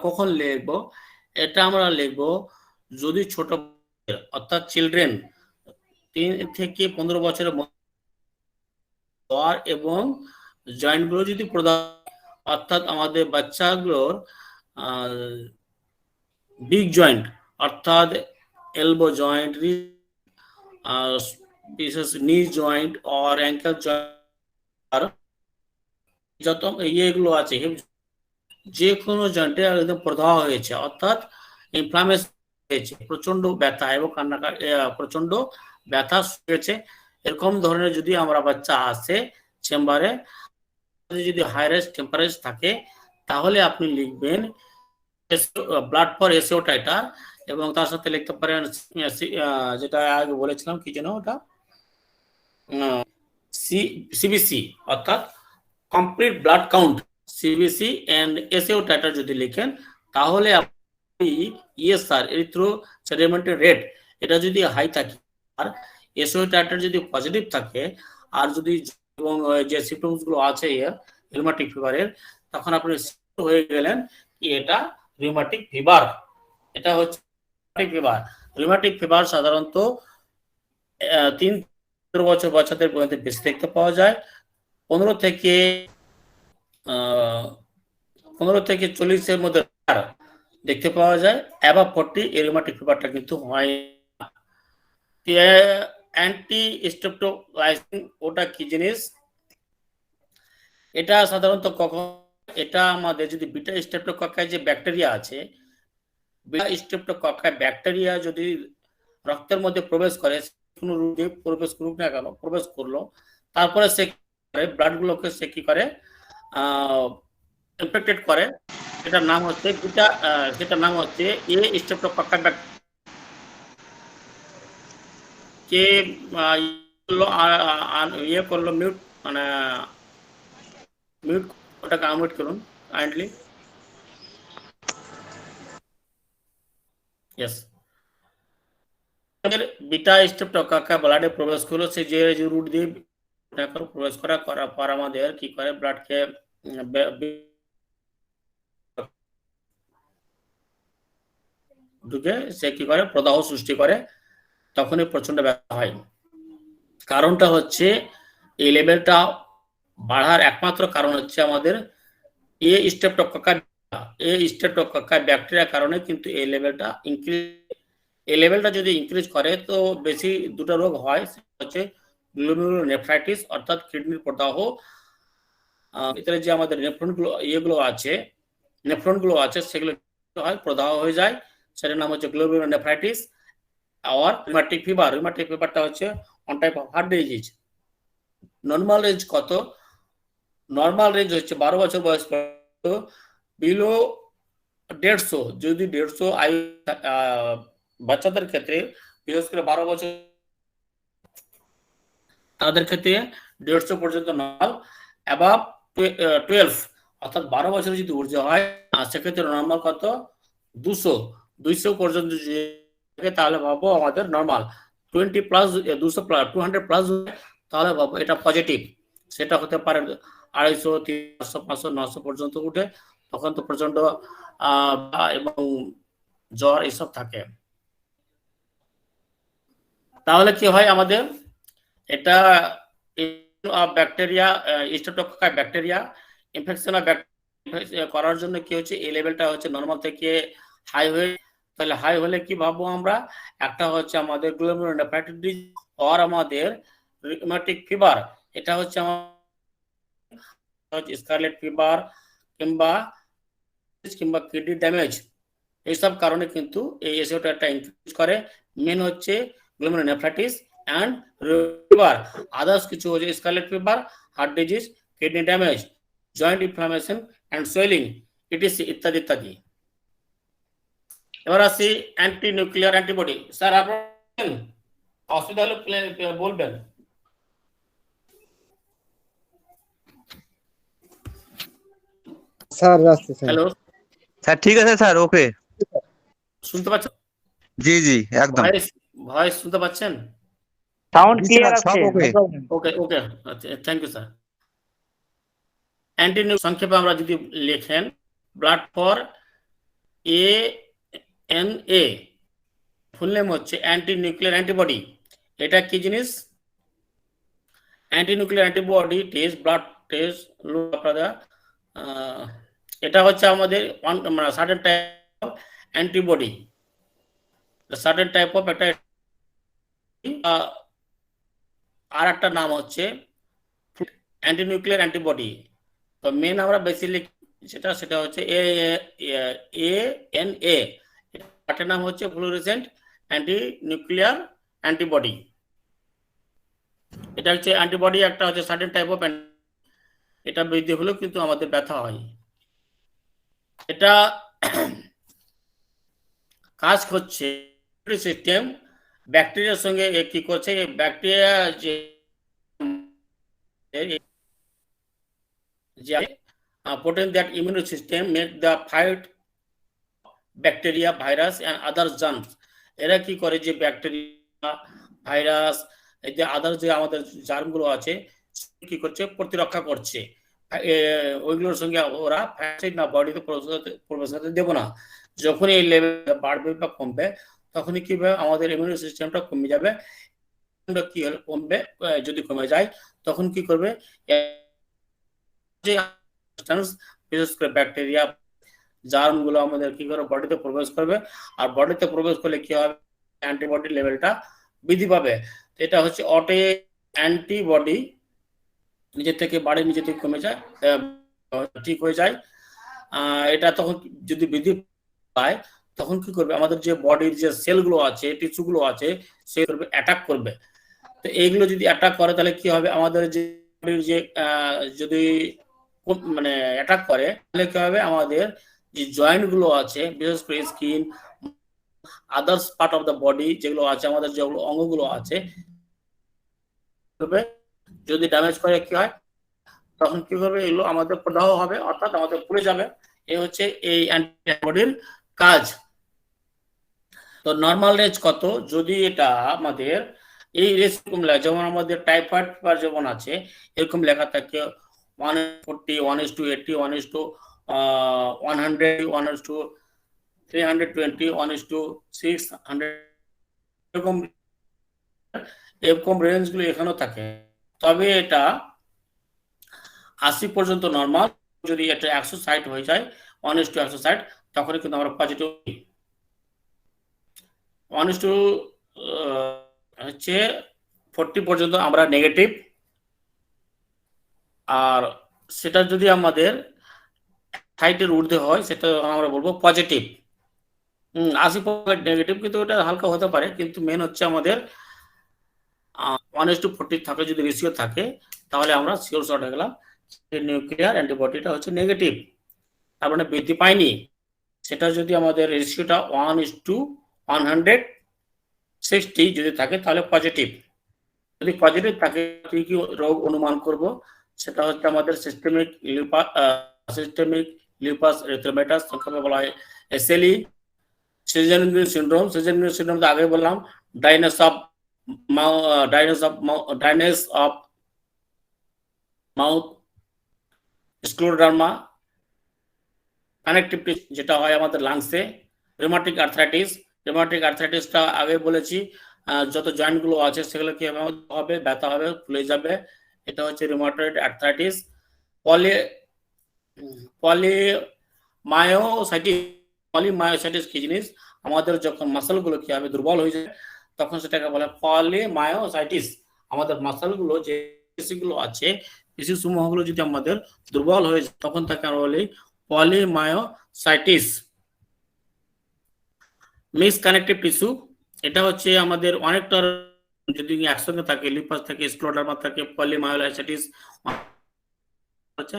কখন লিখব, এটা আমরা লিখব যদি ছোট অর্থাৎ চিলড্রেন 3 থেকে 15 বছরের এবং জয়েন্টগুলো যদি প্রদান, অর্থাৎ আমাদের বাচ্চাগুলোর বিগ জয়েন্ট অর্থাৎ এলবো জয়েন্ট, বিশেষ নি জয়েন্ট আর অ্যাঙ্কেল জয়েন্ট, যত ইয়েগুলো আছে যে কোনো জয়েন্টে একদম প্রদাহ হয়েছে অর্থাৎ ইনফ্লামেশন হয়েছে, প্রচন্ড ব্যথা এবং কান্নাকাটি, প্রচন্ড ব্যথা হয়েছে, এরকম ধরনের যদি আমরা বাচ্চা আসে চেম্বারে, যদি হাই রেঞ্জ টেম্পারেচার থাকে তাহলে আপনি লিখবেন ব্লাড ফর এসিও টাইটার এবং তার সাথে লিখতে পারেন যেটা আগে বলেছিলাম কি যেন ওটা সিবিসি অর্থাৎ complete blood count CBC and ASO titre যদি লিখেন তাহলে আপনি ইএসআর এরিথ্রোসেডিমেন্টের রেট এটা যদি হাই থাকে আর এসিও টাইটার যদি পজিটিভ থাকে আর যদি এবং যে সিমটমস গুলো আছে রিউমাটিক ফিভারের তখন আপনি হয়ে গেলেন কি এটা রিউমাটিক ফিভার। এটা হচ্ছে ফিভার। রিউমাটিক ফিভার সাধারণত 3 বছর বাচ্চাদের মধ্যে বেশি দেখতে পাওয়া যায়। 15 থেকে 40 মধ্যে দেখতে পাওয়া যায়। অ্যাবাভ 40 রিউমাটিক ফিভারটা কিন্তু হয় না। অ্যান্টি স্ট্রেপ্টোলাইসিন ওটা কি জিনিস? এটা সাধারণত কখন এটা আমাদের যদি বিটা স্ট্রেপ্টোকক্কাই যে ব্যাকটেরিয়া আছে বিটা স্ট্রেপ্টোকক্কাই ব্যাকটেরিয়া যদি রক্তের মধ্যে প্রবেশ করে কোনো রোগে প্রবেশ করুক না কেন প্রবেশ করলো তারপরে সে ব্লাড গুলোকে সে কি করে ইনফেক্টেড করে এটার নাম হচ্ছে বিটা যেটার নাম হচ্ছে এ স্ট্রেপ্টোকক্কাই কে ইয়ে করলো মিউট মানে মিউট ওটাকে আনমিউট করুন কাইন্ডলি। यस বিটা স্ট্রেপ্টোকক্কা ব্লাডে প্রবেশ করলো সে যে রুট দিয়ে প্রবেশ করার পর আমাদের কি করে ব্লাডকে ঢুকে সে কি করে প্রদাহ সৃষ্টি করে তখনই প্রচন্ড ব্যথা হয়। কারণটা হচ্ছে এই লেভেলটা বাড়ার একমাত্র কারণ হচ্ছে আমাদের এ স্ট্রেপ্টোকক্কাই ব্যাকটেরিয়ার কারণে কিন্তু এই লেভেলটা যদি ইনক্রিজ করে তো বেশি দুটো রোগ হয় হচ্ছে গ্লোমেরুলোনেফ্রাইটিস অর্থাৎ কিডনির প্রদাহ ভিতরে যে আমাদের নেফ্রনগুলো আছে সেগুলো হয় প্রদাহ হয়ে যায় সেটার নাম হচ্ছে গ্লোমেরুলোনেফ্রাইটিস। আর রিউমাটিক ফিভারটা হচ্ছে on type of heart disease. Normal range কত? নরমাল রেঞ্জ হচ্ছে 12 বছর বয়স বিলো 150 যদি 150 আয়ু বাচ্চাদের ক্ষেত্রে বিশেষ করে 12 বছর তাদের ক্ষেত্রে 150 পর্যন্ত নর্মাল। অ্যাবাভ 12 অর্থাৎ 12 বছর যদি ঊর্ধ্বে হয় সেক্ষেত্রে নর্মাল কত 200 পর্যন্ত তাহলে ভাবো আমাদের নর্মাল 20 প্লাস 200 প্লাস তাহলে ভাবো এটা পজিটিভ। সেটা হতে পারে 250, 300, 500, 900 পর্যন্ত উঠে তখন তো প্রচন্ড এবং জ্বর এসব থাকে। তাহলে কি হয় আমাদের এটা ব্যাকটেরিয়া স্ট্রেপ্টোকক্কাই ব্যাকটেরিয়া ইনফেকশন করার জন্য কি হচ্ছে এই লেভেলটা হচ্ছে নরমাল থেকে হাই হয়ে তাহলে হাই হলে কি ভাববো আমরা একটা হচ্ছে আমাদের গ্লোমেরুলোনেফ্রাইটিস ডিজিজ আর আমাদের রিউমাটিক ফিভার এটা হচ্ছে আমাদের স্কারলেট ফিভার কিংবা কিডনি ড্যামেজ এইসব কারণে কিন্তু এই এসিওটা ইনক্রিজ করে। মেন হচ্ছে গ্লোমেরুলোনেফ্রাইটিস এন্ড ফিভার আদার্স কিছু হচ্ছে scarlet fever heart disease kidney damage joint inflammation and swelling ইত্যাদি ইত্যাদি। এবার আসি অ্যান্টি নিউক্লিয়ার অ্যান্টিবডি। স্যার আপনার অসুবিধা হলে বলবেন। স্যার আসছে হ্যালো স্যার ঠিক আছে স্যার ওকে শুনতে পাচ্ছেন? জি জি একদম ভয়েস শুনতে পাচ্ছেন? সাউন্ড জি ক্লিয়ার স্যার, সব আছে okay. Okay okay thank you sir. Anti সংক্ষেপে আমরা যদি লেখেন blood for ANA full name হচ্ছে অ্যান্টি নিউক্লিয়ার অ্যান্টিবডি। এটা কি জিনিস? Anti nuclear antibody test blood test আপনারা এটা হচ্ছে আমাদের certain type of antibody certain type of একটা আর একটা নাম হচ্ছে অ্যান্টি নিউক্লিয়ার অ্যান্টিবডি। তো মেন আমরা বেসিক্যালি সেটা হচ্ছে ANA এটার নাম হচ্ছে ফ্লুorescent অ্যান্টি নিউক্লিয়ার অ্যান্টিবডি। এটা হচ্ছে অ্যান্টিবডি একটা হচ্ছে সার্টেন টাইপ অফ এটা বৃদ্ধি হলেও কিন্তু আমাদের ব্যথা হয়। এটা কাজ হচ্ছে সিস্টেম ব্যাকটেরিয়ার সঙ্গে কি করছে, ব্যাকটেরিয়া যে protein that immune system make the fight bacteria, virus and other germs. এরা কি করে যে ব্যাকটেরিয়া, ভাইরাস, এই যে আদার যে আমাদের জার্মগুলো আছে কি করছে, প্রতিরক্ষা করছে। ওইগুলোর সঙ্গে ওরা প্যারাসাইট না বডিতে প্রবেশ করতে দেব না। যখন এই লেভেল বাড়বে বা কমবে তখনই কি হবে, আমাদের ইমিউন সিস্টেমটা কমে যাবে। কি হলে কমবে, যদি কমে যায় তখন কি করবে, বিশেষ করে ব্যাকটেরিয়া, জার্মগুলো আমাদের কি করে বডিতে প্রবেশ করবে। আর বডিতে প্রবেশ করলে কি হবে, অ্যান্টিবডি লেভেলটা বৃদ্ধি পাবে। এটা হচ্ছে অটো অ্যান্টিবডি নিজে থেকে বাড়ে, নিজে থেকে কমে যায়, ঠিক হয়ে যায়। এটা তখন যদি বৃদ্ধি পায় তখন কি করবে, আমাদের যে বডির যে সেলগুলো আছে, টিস্যুগুলো আছে, সেগুলো অ্যাটাক করবে। তো এইগুলো যদি অ্যাটাক করে তাহলে কি হবে, আমাদের যে যদি মানে অ্যাটাক করে তাহলে কি হবে, আমাদের যে জয়েন্ট গুলো আছে, বিশেষ করে skin, others part of the body যেগুলো আছে, আমাদের যেগুলো অঙ্গগুলো আছে, যদি ড্যামেজ করে কি হয়, তখন কি করবে, এগুলো আমাদের প্রদাহ হবে, অর্থাৎ আমাদের পুড়ে যাবে। এই হচ্ছে এই অ্যান্টিবডির কাজ। তো নর্মাল রেঞ্জ কত, যদি এটা আমাদের এই এরকম লেখা, যেমন আমাদের টাইফয়েড ফিভার যেমন আছে এরকম লেখা থাকে 140, 1:80, 1:100, 1:320, 1:600, এরকম এরকম রেঞ্জ গুলো এখানেও থাকে। তবে এটা 80 পর্যন্ত নর্মাল। যদি এটা 160 হয়ে যায়, 1:160, তখন কিন্তু আমরা পজিটিভ। 1:40 পর্যন্ত আমরা নেগেটিভ। আর সেটা যদি আমাদের 60-এর ঊর্ধ্বে হয় সেটা আমরা বলবো পজিটিভ। 80% নেগেটিভ, কিন্তু ওটা হালকা হতে পারে, কিন্তু মেন হচ্ছে আমাদের 1:40 থাকে, যদি রেশিও থাকে তাহলে আমরা শিওর শর্ট হয়ে গেলাম নিউক্লিয়ার অ্যান্টিবডিটা হচ্ছে নেগেটিভ, তার মানে বৃদ্ধি পায়নি। সেটা যদি আমাদের রেশিওটা 1:160 যদি থাকে তাহলে পজিটিভ। যদি পজিটিভ থাকে কি কি রোগ অনুমান করব, সেটা হচ্ছে আমাদের সিস্টেমিক লিউপাস এরিথ্রোমাটাস, সংক্ষেপে বলা হয় SLE. Seasoning syndrome, seasoning syndrome তো আগে বললাম, dryness of mouth, scleroderma, connective tissue যেটা হয় আমাদের লাংসে, রিউমাটিক আর্থ্রাইটিসটা আগে বলেছি, যত জয়েন্ট গুলো আছে সেগুলো কি হবে, ব্যথা হবে, ফুলে যাবে, এটা হচ্ছে রিউমাটয়েড আর্থ্রাইটিস। পলিমায়োসাইটিস কি জিনিস, আমাদের যখন মাসল গুলো কি হবে, দুর্বল হয়ে যায়, তখন সেটাকে বলে পলিমায়োসাইটিস। আমাদের মাসল গুলো যে পেশিগুলো আছে, পেশি সমূহগুলো যদি আমাদের দুর্বল হয়ে যায় তখন তাকে আমরা বলি পলিমায়োসাইটিস। মিক্স কানেকটিভ টিস্যু, এটা হচ্ছে আমাদের অনেকটা যদি একসঙ্গে থাকে, লিপাস থাকে, স্ক্লেরোডার্মা থাকে, পলিমায়োসাইটিস হচ্ছে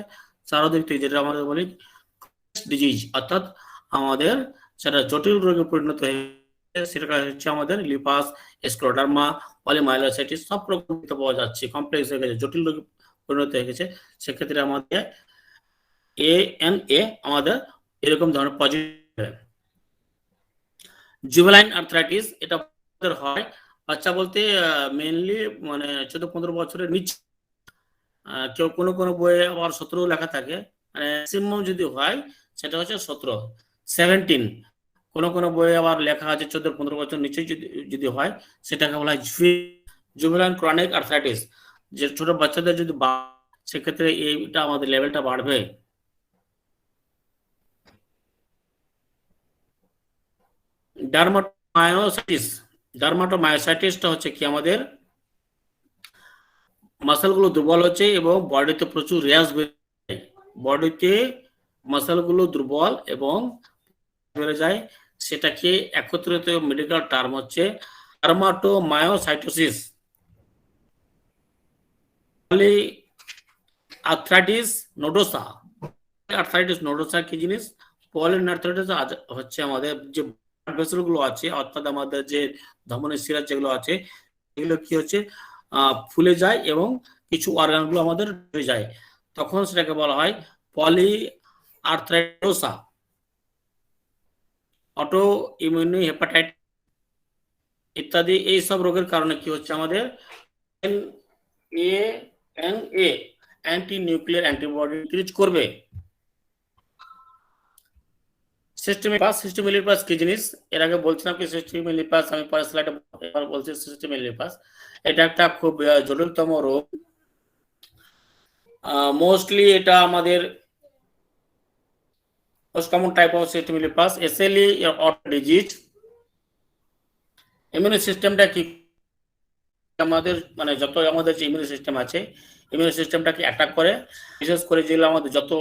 চারদিক থেকে, যেটা আমাদের বলি ডিজিজ, অর্থাৎ আমাদের সেটা জটিল রোগে পরিণত হয়ে, সেটা হচ্ছে আমাদের লিপাস, স্ক্লেরোডার্মা, পলিমায়োসাইটিস সব রকম পাওয়া যাচ্ছে, কমপ্লেক্স হয়ে গেছে, জটিল রোগে পরিণত হয়ে গেছে। সেক্ষেত্রে আমাদের ANA আমাদের এরকম ধরনের পজিটিভ। জুভেনাইল আর্থ্রাইটিস, এটা হয় বাচ্চা বলতে মেইনলি মানে 14-15 বছরের নিচে, কেউ কোনো কোনো বইয়ে আবার 17 লেখা থাকে, মানে ম্যাক্সিমাম যদি হয় সেটা হচ্ছে 17 কোনো কোনো বইয়ে আবার লেখা আছে 14-15 বছর নিচে যদি হয় সেটাকে বলা হয় জুভেনাইল ক্রনিক আর্থ্রাইটিস। যে ছোট বাচ্চাদের যদি সেক্ষেত্রে এইটা আমাদের লেভেলটা বাড়বে। ডার্মাটোমায়োসাইটিসটা হচ্ছে কি, আমাদের মাসলগুলো দুর্বল হচ্ছে এবং বডিতে প্রচুর র্যাশ বেড়ে যায়, বডিতে মাসলগুলো দুর্বল এবং বেড়ে যায়, সেটাকে একত্রিত মেডিকেল টার্ম হচ্ছে dermatomyositis. Arthritis nodosa. Arthritis nodosa কি জিনিস? পলিন আর্থ্রাইটিস হচ্ছে আমাদের যে ব্লাড ভেসেল গুলো আছে, অর্থাৎ আমাদের যে ধমনী শিরা যেগুলো আছে, এগুলো কি হচ্ছে ফুলে যায় এবং কিছু অর্গান গুলো আমাদের হয়ে যায়, তখন সেটাকে বলা হয় পলি আর্থ্রাইটোসা। অটো ইমিউনি হেপাটাইটিস ইত্যাদি এই সব রোগের কারণে কি হচ্ছে আমাদের NA anti nuclear antibody increase করবে। সিস্টেমিক লিপাস কি জিনিস? এর আগে বলছিলাম কি সিস্টেমিক লিপাস, আমি পরের স্লাইডে এবার বলছি সিস্টেমিক লিপাস। এটা একটা খুব জটিলতম রোগ। মোস্টলি এটা আমাদের most common type of systemic lupus, SLE or disease. Immune সিস্টেমটা কি আমাদের মানে যত আমাদের যে ইমিউন সিস্টেম আছে, ইমিউন সিস্টেমটাকে অ্যাটাক করে, বিশেষ করে যেগুলো আমাদের যত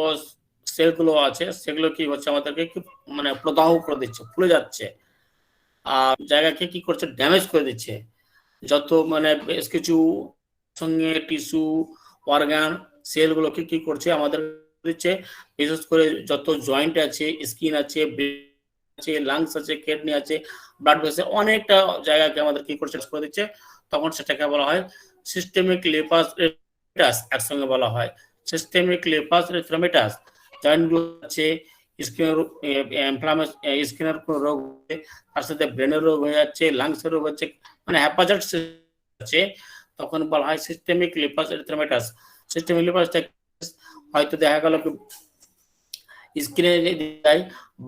সেলগুলো আছে সেগুলো কি হচ্ছে আমাদেরকে মানে প্রদাহ করে দিচ্ছে, ফুলে যাচ্ছে, আর জায়গাকে কি করছে ড্যামেজ করে দিচ্ছে। যত মানে বেশ কিছু সঙ্গে টিস্যু অর্গান সেলগুলোকে কি করছে আমাদের দিচ্ছে, বিশেষ করে যত জয়েন্ট আছে, স্কিন আছে, আছে, লাংস আছে, কিডনি আছে, ব্লাড ভেসেল, অনেকটা জায়গাকে আমাদের কি করছে করে দিচ্ছে, তখন সেটাকে বলা হয় সিস্টেমিক লিপাস এরিথ্রেমাটাস। একসঙ্গে বলা হয় সিস্টেমিক লিপাস এরিথ্রেমাটাস। জয়েন্টগুলো আছে, স্কিনের ইনফ্লামেশন, স্কিনের কোনো রোগ হচ্ছে, তার সাথে ব্রেনের রোগ হয়ে যাচ্ছে, লাংসের রোগ হচ্ছে, মানে হ্যাপাটাইটিস আছে, তখন বলা হয় সিস্টেমিক লিপাস এরিথ্রেমাটাস। সিস্টেমিক লিপাসটা হয়তো দেখা গেল স্কিনে দেয়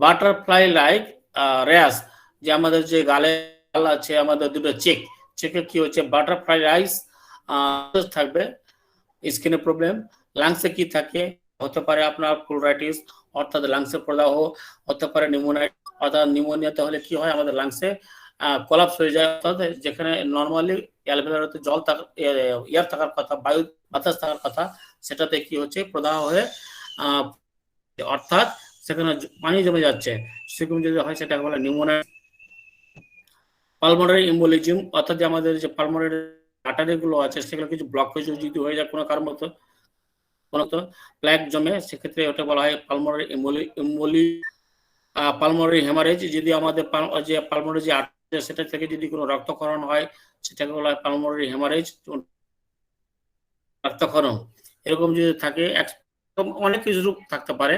বাটারফ্লাই লাইক র্যাশ, যে আমাদের যে গালে আছে আমাদের দুটো চেকে কি হচ্ছে বাটারফ্লাই রাইস থাকবে, স্কিনের প্রবলেম। লাংসে কি থাকে, হতে পারে আপনার প্লুরাইটিস অর্থাৎ লাংসে প্রদাহ, হতে পারে নিউমোনিয়া, অর্থাৎ নিউমোনিয়াতে হলে কি হয় আমাদের লাংসে কোলাপস হয়ে যায়, অর্থাৎ যেখানে নর্মালি অ্যালভেওলারিতে জল এয়ার থাকার কথা, বায়ু বাতাস থাকার কথা, সেটাতে কি হচ্ছে প্রদাহ হয়ে অর্থাৎ সেখানে পানি জমে যাচ্ছে, সেরকম যদি হয় সেটাকে বলে নিউমোনিয়া। পালমোনারি এম্বোলিজম, অর্থাৎ আমাদের যে পালমোনারি আর্টারি গুলো আছে সেগুলো কিছু ব্লক যদি হয়ে যায় কোনো কারণ মতো, প্ল্যাক জমে, সেক্ষেত্রে ওটা বলা হয় পালমোনারি এম্বোলি। পালমোনারি হেমারেজ, যদি আমাদের যে পালমোনারি যে আর্টারি সেটা থেকে যদি কোনো রক্তক্ষরণ হয় সেটাকে বলা হয় পালমোনারি হেমারেজ, রক্তক্ষরণ। এরকম যদি থাকে অনেক কিছু রোগ থাকতে পারে।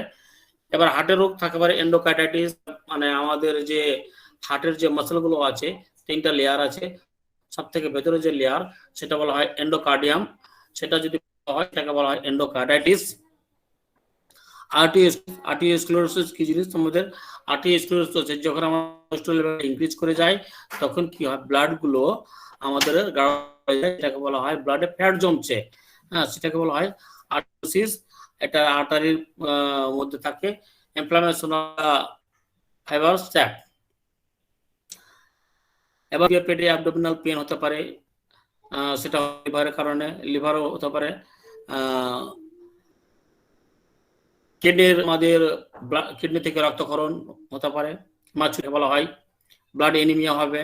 এবার হার্টের রোগ থাকতে পারে এন্ডোকার্টাইটিস, মানে আমাদের যে হার্টের যে মাসল গুলো আছে, 3টা লেয়ার আছে, সব থেকে ভেতরে যে লেয়ার সেটা বলা হয় এন্ডোকার্ডিয়াম, সেটা যদি হয় সেটাকে বলা হয় এন্ডোকার্টাইটিস। আর্টিরিওস্ক্লেরোসিস কি জিনিস? আমাদের আর্টিরিওস্ক্লেরোসিস যখন আমার কোলেস্টেরল লেভেল ইনক্রিজ করে যায় তখন কি হয় ব্লাড গুলো আমাদের এটাকে বলা হয় ব্লাডে ফ্যাট জমছে, হ্যাঁ, সেটাকে বলা হয় আর্টারিওসিস। এটা আর্টারির মধ্যে থাকে। Inflammation fibre sac. এবার পেটে অ্যাবডোমিনাল পেন হতে পারে, সেটা লিভারের কারণে, লিভারও হতে পারে। কিডনির আমাদের কিডনি থেকে রক্তক্ষরণ হতে পারে, মাছুকে বলা হয়। ব্লাড এনিমিয়া হবে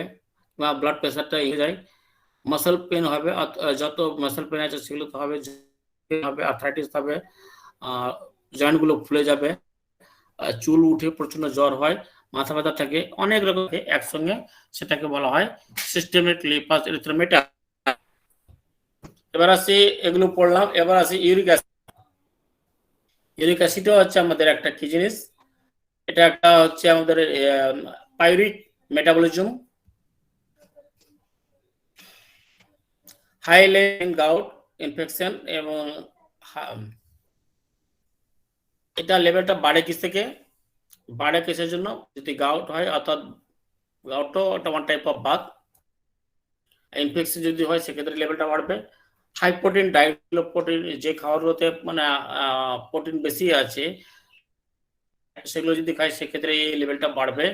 বা ব্লাড প্রেশারটা এগিয়ে যায়। মাসেল পেন হবে, যত মাসেল পেন আছে সেগুলো তো হবে, আর্থ্রাইটিস হবে, জয়েন্টগুলো ফুলে যাবে, চুল উঠে, প্রচন্ড জ্বর হয়, মাথা ব্যথা থাকে, অনেক রকম একসঙ্গে, সেটাকে বলা হয় সিস্টেমিক লিপাস এরিথ্রেমাটাস। এবার আসি, এগুলো পড়লাম, এবার আসি ইউরিক অ্যাসিড। ইউরিক অ্যাসিডও হচ্ছে আমাদের একটা কি জিনিস, এটা একটা হচ্ছে আমাদের পাইরুরিক metabolism. High level gout infection, এবং এটা লেভেলটা বাড়ে কিস থেকে? বাড়ে কিসের জন্য? যদি গাউট হয়, অর্থাৎ গাউটও একটা one type of Baat, infection যদি হয় সেক্ষেত্রে লেভেলটা বাড়বে। হাই প্রোটিন ডায়েট, প্রোটিন যে খাবারগুলোতে মানে প্রোটিন বেশি আছে সেগুলো যদি খাই সেক্ষেত্রে এই লেভেলটা বাড়বে।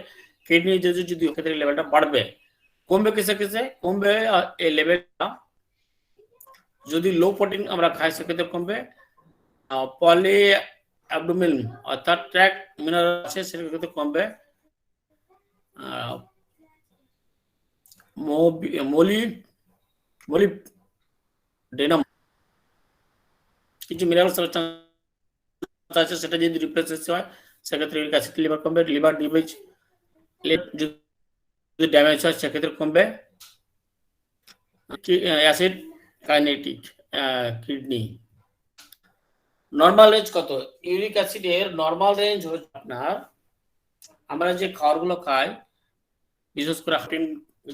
কিডনি যদি ক্ষেত্রে লেভেলটা বাড়বে। কমবে কিসে কিসে? কমবে এই লেভেলটা যদি লো প্রোটিন আমরা খাই সেক্ষেত্রে কমবে। পলি অ্যাবডোমিন অর্থাৎ ট্র্যাক মিনারেল আছে সেক্ষেত্রে কমবে। মোলিবডেনাম কিছু মিনারেল সাবস্টেন্স আছে সেটা যদি রিপ্লেস হয় সেক্ষেত্রে ইউরিক অ্যাসিড লিভার কমবে, লিভার ডিমেজ যদি ড্যামেজ হয় সেক্ষেত্রে কমবে acid kinetic kidney. Normal range কত? ইউরিক অ্যাসিডের নর্মাল রেঞ্জ হচ্ছে আপনার, আমরা যে খাবারগুলো খাই বিশেষ করে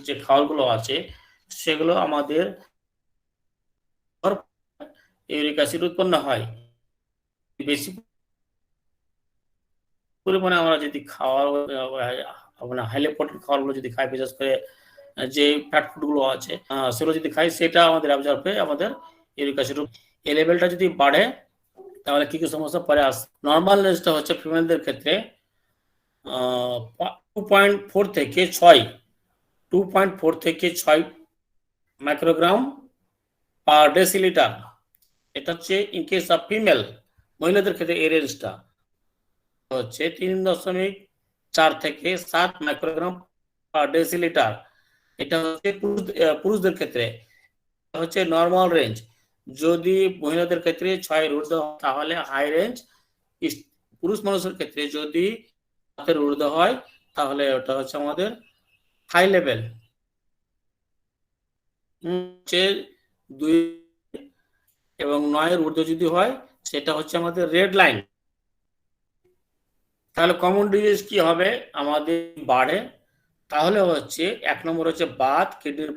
যে খাবারগুলো আছে সেগুলো আমাদের ইউরিক অ্যাসিড উৎপন্ন হয়। বেশি পরিমাণে আমরা যদি খাওয়ার মানে হাইলি প্রোটিন খাবারগুলো যদি খাই, বিশেষ করে যে ফ্যাট ফুডগুলো আছে সেগুলো যদি খাই, সেটা আমাদের অ্যাবজর্ব হয়ে আমাদের ইউরিক অ্যাসিড এই লেভেলটা যদি বাড়ে তাহলে কি কি সমস্যা পরে আসে। নর্মাল রেঞ্জটা হচ্ছে ফিমেলদের ক্ষেত্রে 2.4 থেকে 6 মাইক্রোগ্রাম পার ডেসিলিটার। এটা হচ্ছে ইন কেস অফ ফিমেল। মহিলাদের ক্ষেত্রে এই রেঞ্জটা হচ্ছে 3.4 থেকে 7 মাইক্রোগ্রাম পার ডেসিলিটার। এটা হচ্ছে পুরুষদের ক্ষেত্রে হচ্ছে নর্মাল রেঞ্জ। যদি মহিলাদের ক্ষেত্রে 6 এর ঊর্ধ্ব তাহলে হাই রেঞ্জ। পুরুষ মানুষের ক্ষেত্রে যদি 7 এর ঊর্ধ্ব হয় তাহলে ওটা হচ্ছে আমাদের হাই লেভেল। 2 এবং 9 এর ঊর্ধ্ব যদি হয় সেটা হচ্ছে আমাদের রেড লাইন। তাহলে কমন ডিজিজ কি হবে আমাদের বাড়ে? তাহলে হচ্ছে 1 নম্বর হচ্ছে বাত, কিডনির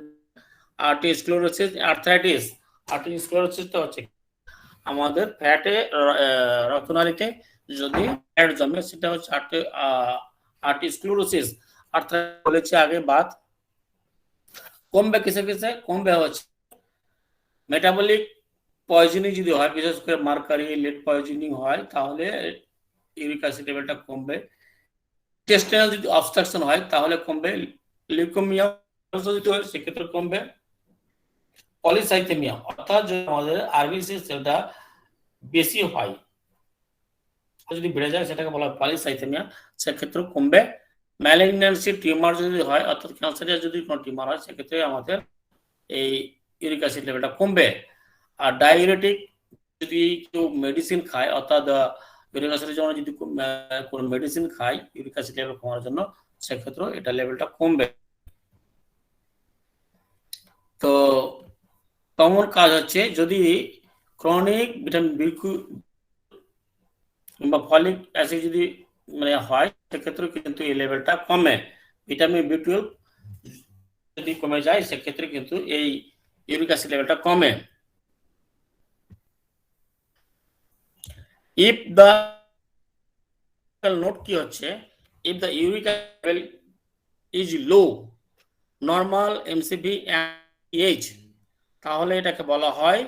আর্টেরিওস্ক্লেরোসিস, আর্থ্রাইটিস। আর্টেরিওস্ক্লেরোসিসটা হচ্ছে আমাদের ফ্যাটে রক্তনালীতে যদি ফ্যাট জমে সেটা হচ্ছে আর্টেরিওস্ক্লেরোসিস। আর্থ্রাইটিস বলেছি আগে। বাত কমবে কিসে কিসে? কমবে হচ্ছে মেটাবলিক পয়জনিং যদি হয়, বিশেষ করে মার্কারি লিড পয়জনিং হয় তাহলে ইউরিক অ্যাসিড লেভেলটা কমবে। ইন্টেস্টাইনাল যদি অবস্ট্রাকশন হয় তাহলে কমবে। লিউকেমিয়া যদি হয় সেক্ষেত্রে কমবে। পলিসাইথেমিয়া অর্থাৎ যদি আমাদের আরবিসি সেলটা বেশি হয়, যদি বেড়ে যায় সেটাকে বলা হয় পলিসাইথেমিয়া, সেক্ষেত্রে কমবে। ম্যালিগন্যান্সি টিউমার যদি হয় অর্থাৎ ক্যান্সারের যদি কোনো টিউমার হয় সেক্ষেত্রে আমাদের এই ইউরিক অ্যাসিড লেভেলটা কমবে। আর ডায়ুরেটিক যদি কেউ মেডিসিন খায় অর্থাৎ ইউরিক অ্যাসিডের জন্য যদি কোনো মেডিসিন খায় ইউরিক অ্যাসিড লেভেল কমানোর জন্য সেক্ষেত্রে এটা লেভেলটা কমবে। তো কমন কাজ হচ্ছে যদি ক্রনিক ভিটামিন বি কিংবা ফলিক অ্যাসিড যদি মানে হয় সেক্ষেত্রে কিন্তু এই লেভেলটা কমে। ভিটামিন B12 যদি কমে যায় সেক্ষেত্রে কিন্তু এই ইউরিক অ্যাসিড লেভেলটা কমে। ইফ দ্য নোট কি হচ্ছে, if the uric level is low, normal MCV and PH, তাহলে এটাকে বলা হয়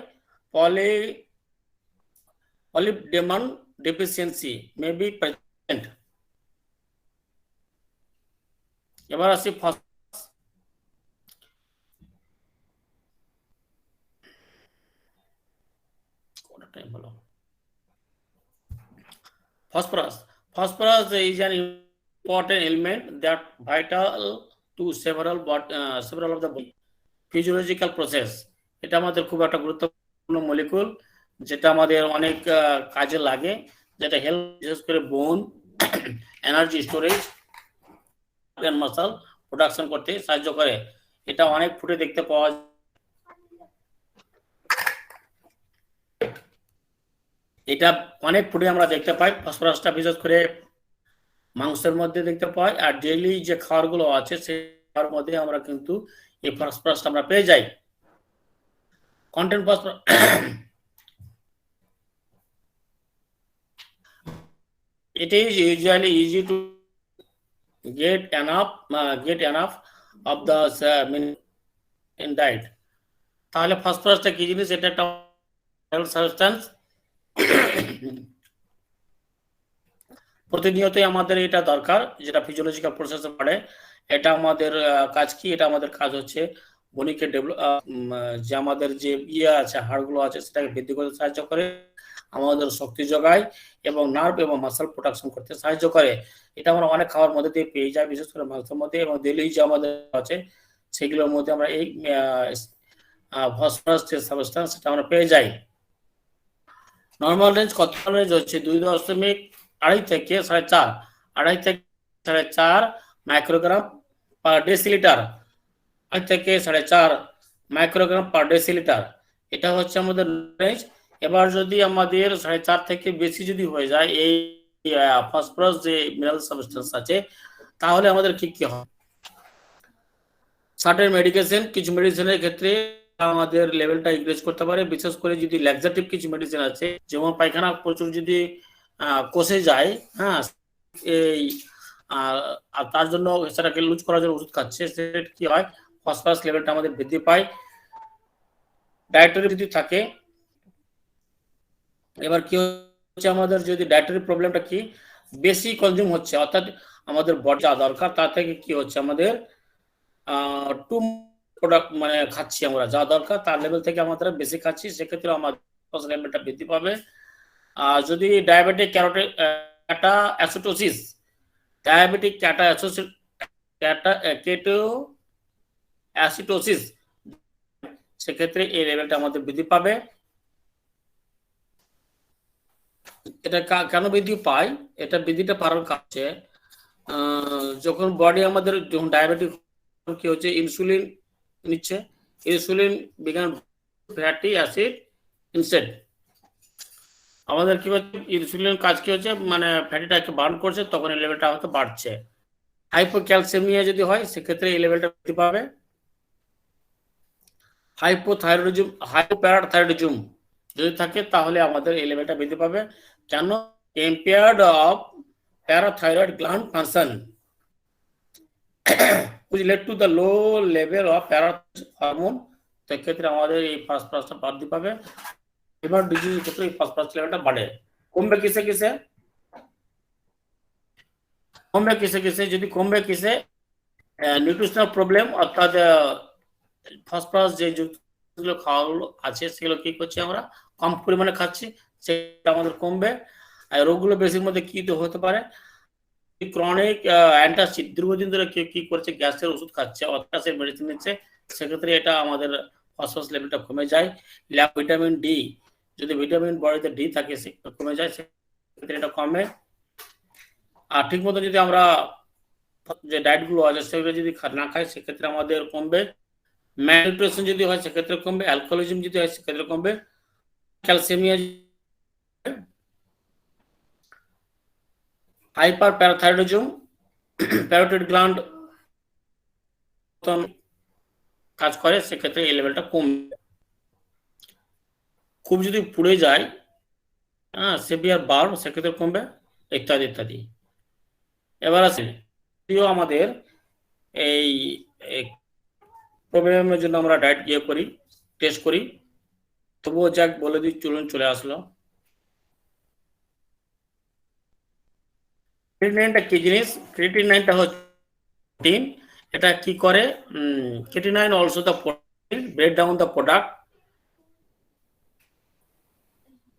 molybdenum deficiency may be present। এবার আসি phosphorus. Phosphorus is an important element that vital to several of the physiological process. এটা আমাদের খুব একটা গুরুত্বপূর্ণ মলিকুল যেটা আমাদের অনেক কাজে লাগে, যেটা হেল্প বিশেষ করে bone energy storage and muscle production করতে সাহায্য করে। এটা অনেক ফুটে দেখতে পাওয়া যায়। এটা অনেক ফুটে আমরা দেখতে পাই। ফসফরাসটা বিশেষ করে মাংসের মধ্যে দেখতে পাই, আর ডেইলি যে খাবারগুলো আছে সেই খাবারের মধ্যে আমরা কিন্তু এই ফসফরাসটা আমরা পেয়ে যাই। Content phosphorus it is usually easy to get enough of the in diet। তাহলে ফসফরাসটা কি জিনিস? এটা একটা সাবস্টেন্স, প্রতিনিয়তই আমাদের এটা দরকার, যেটা ফিজিওলজিক্যাল প্রসেসে পড়ে। এটা আমাদের কাজ কি? এটা আমাদের কাজ হচ্ছে বনিকে যে আমাদের যে আছে হাড়গুলো আছে সেটাকে বৃদ্ধি করতে সাহায্য করে, আমাদের শক্তি যোগায় এবং নার্ভ এবং মাসল প্রোডাকশন করতে সাহায্য করে। এটা আমরা অনেক খাওয়ার মধ্যে দিয়ে পেয়ে যাই, বিশেষ করে মাংসের মধ্যে এবং ডেইলি যে আমাদের আছে সেগুলোর মধ্যে আমরা এই ফসফরাস যে সাবস্টেন্স সেটা আমরা পেয়ে যাই। নর্মাল রেঞ্জ কত রেঞ্জ হচ্ছে 2.2 থেকে 4.5 2.5 থেকে 4.5 মাইক্রোগ্রাম পার ডেসিলিটার 2.5 থেকে 4.5 মাইক্রোগ্রাম পার ডেসিলিটার এটা হচ্ছে আমাদের রেঞ্জ। এবার যদি আমাদের 4.5 থেকে বেশি যদি হয়ে যায় এই ফসফরাস যে মিনারেল সাবস্টেন্স আছে তাহলে আমাদের কি কি হয়? সার্টেন মেডিকেশন, কিছু মেডিসিনের ক্ষেত্রে আমাদের লেভেলটা ইনক্রিজ করতে পারে, বিশেষ করে যদি ল্যাক্সেটিভ কিছু মেডিসিন আছে, যেমন পায়খানা প্রচুর যদি কষে যায়, হ্যাঁ, এই আর তার জন্য সেটাকে লুজ করার জন্য ওষুধ খাচ্ছে, সেটা কি হয়, ফসফরাস লেভেলটা আমাদের বৃদ্ধি পায়। ডায়েটারি যদি থাকে, এবার কি হচ্ছে আমাদের যদি ডায়েটারি প্রবলেমটা কি বেশি কনজিউম হচ্ছে, অর্থাৎ আমাদের বডি যা দরকার তার থেকে কি হচ্ছে আমাদের টু প্রোডাক্ট মানে খাচ্ছি, আমরা যা দরকার তার লেভেল থেকে আমাদের বেশি খাচ্ছি, সেক্ষেত্রে আমাদের লেভেলটা বৃদ্ধি পাবে। আর যদি ডায়াবেটিক ক্যাটা অ্যাসিডোসিস কেটো অ্যাসিডোসিস সেক্ষেত্রে এই লেভেলটা আমাদের বৃদ্ধি পাবে। এটা কেন বৃদ্ধি পায়? এটা বৃদ্ধিটা পাওয়ার কাছে যখন বডি আমাদের যখন ডায়াবেটিক কি হচ্ছে, ইনসুলিন নিচ্ছে, ইনসুলিন বিজ্ঞান ফ্যাটি অ্যাসিড ইনস্টেড আমাদের কি হচ্ছে, ইনসুলিন কাজ কি হচ্ছে মানে ফ্যাটিটাকে বার্ন করছে, তখন এই লেভেলটা হয়তো বাড়ছে। হাইপোক্যালসেমিয়া যদি হয় সেক্ষেত্রে এই লেভেলটা বৃদ্ধি পাবে। হাইপোথাইরয়েডিজম, হাইপোপ্যারাথাইরয়েডিজম যদি থাকে তাহলে আমাদের এই লেভেলটা বৃদ্ধি পাবে। কেন? Impaired of parathyroid gland function which led to the low level of parathyroid hormone, সেক্ষেত্রে আমাদের এই ফসফরাসটা বৃদ্ধি পাবে। এবার ডিজিজ ক্ষেত্রে এই ফসফরাস লেভেলটা বাড়ে। কমবে কিসে কিসে? যদি কমবে কিসে, নিউট্রিশনাল প্রবলেম, অর্থাৎ ফসফরাস যে যুক্তগুলো খাওয়াগুলো আছে সেগুলো কি করছি আমরা কম পরিমাণে খাচ্ছি, সেটা আমাদের কমবে। আর রোগগুলো বেশির মধ্যে কি হতে পারে, ক্রনিক অ্যান্টাসিড, দীর্ঘদিন ধরে কেউ কি করছে, গ্যাসের ওষুধ খাচ্ছে, অত্যাসের মেডিসিন নিচ্ছে, সেক্ষেত্রে এটা আমাদের ফসফরাস লেভেলটা কমে যায়। ভিটামিন ডি, যদি ভিটামিন বডিতে ডি থাকে সেটা কমে যায়, সেক্ষেত্রে এটা কমে। আর ঠিক মতো যদি আমরা যে ডায়েটগুলো আছে সেগুলো যদি না খাই সেক্ষেত্রে আমাদের কমবে। ম্যালনিউট্রিশন যদি হয় সেক্ষেত্রে কমবে। অ্যালকোহলিজম যদি হয় সেক্ষেত্রে কমবে। Calcaemia, hyper parathyroidism, parotid gland কাজ করে, সেক্ষেত্রে এই লেভেলটা কমবে। খুব যদি পুড়ে যায়, হ্যাঁ, সেভিয়ার বার্ন, সেক্ষেত্রে কমবে, ইত্যাদি ইত্যাদি। এবার আছে আমাদের এই প্রবলেমের জন্য আমরা ডায়েট করি, টেস্ট করি, তবুও যাক বলে দিই, চলুন চলে আসলো। ক্রিয়েটিনাইনটা কি জিনিস? ক্রিয়েটিনাইনটা হচ্ছে প্রোটিন। এটা কি করে? Creatinine also the protein break down the product.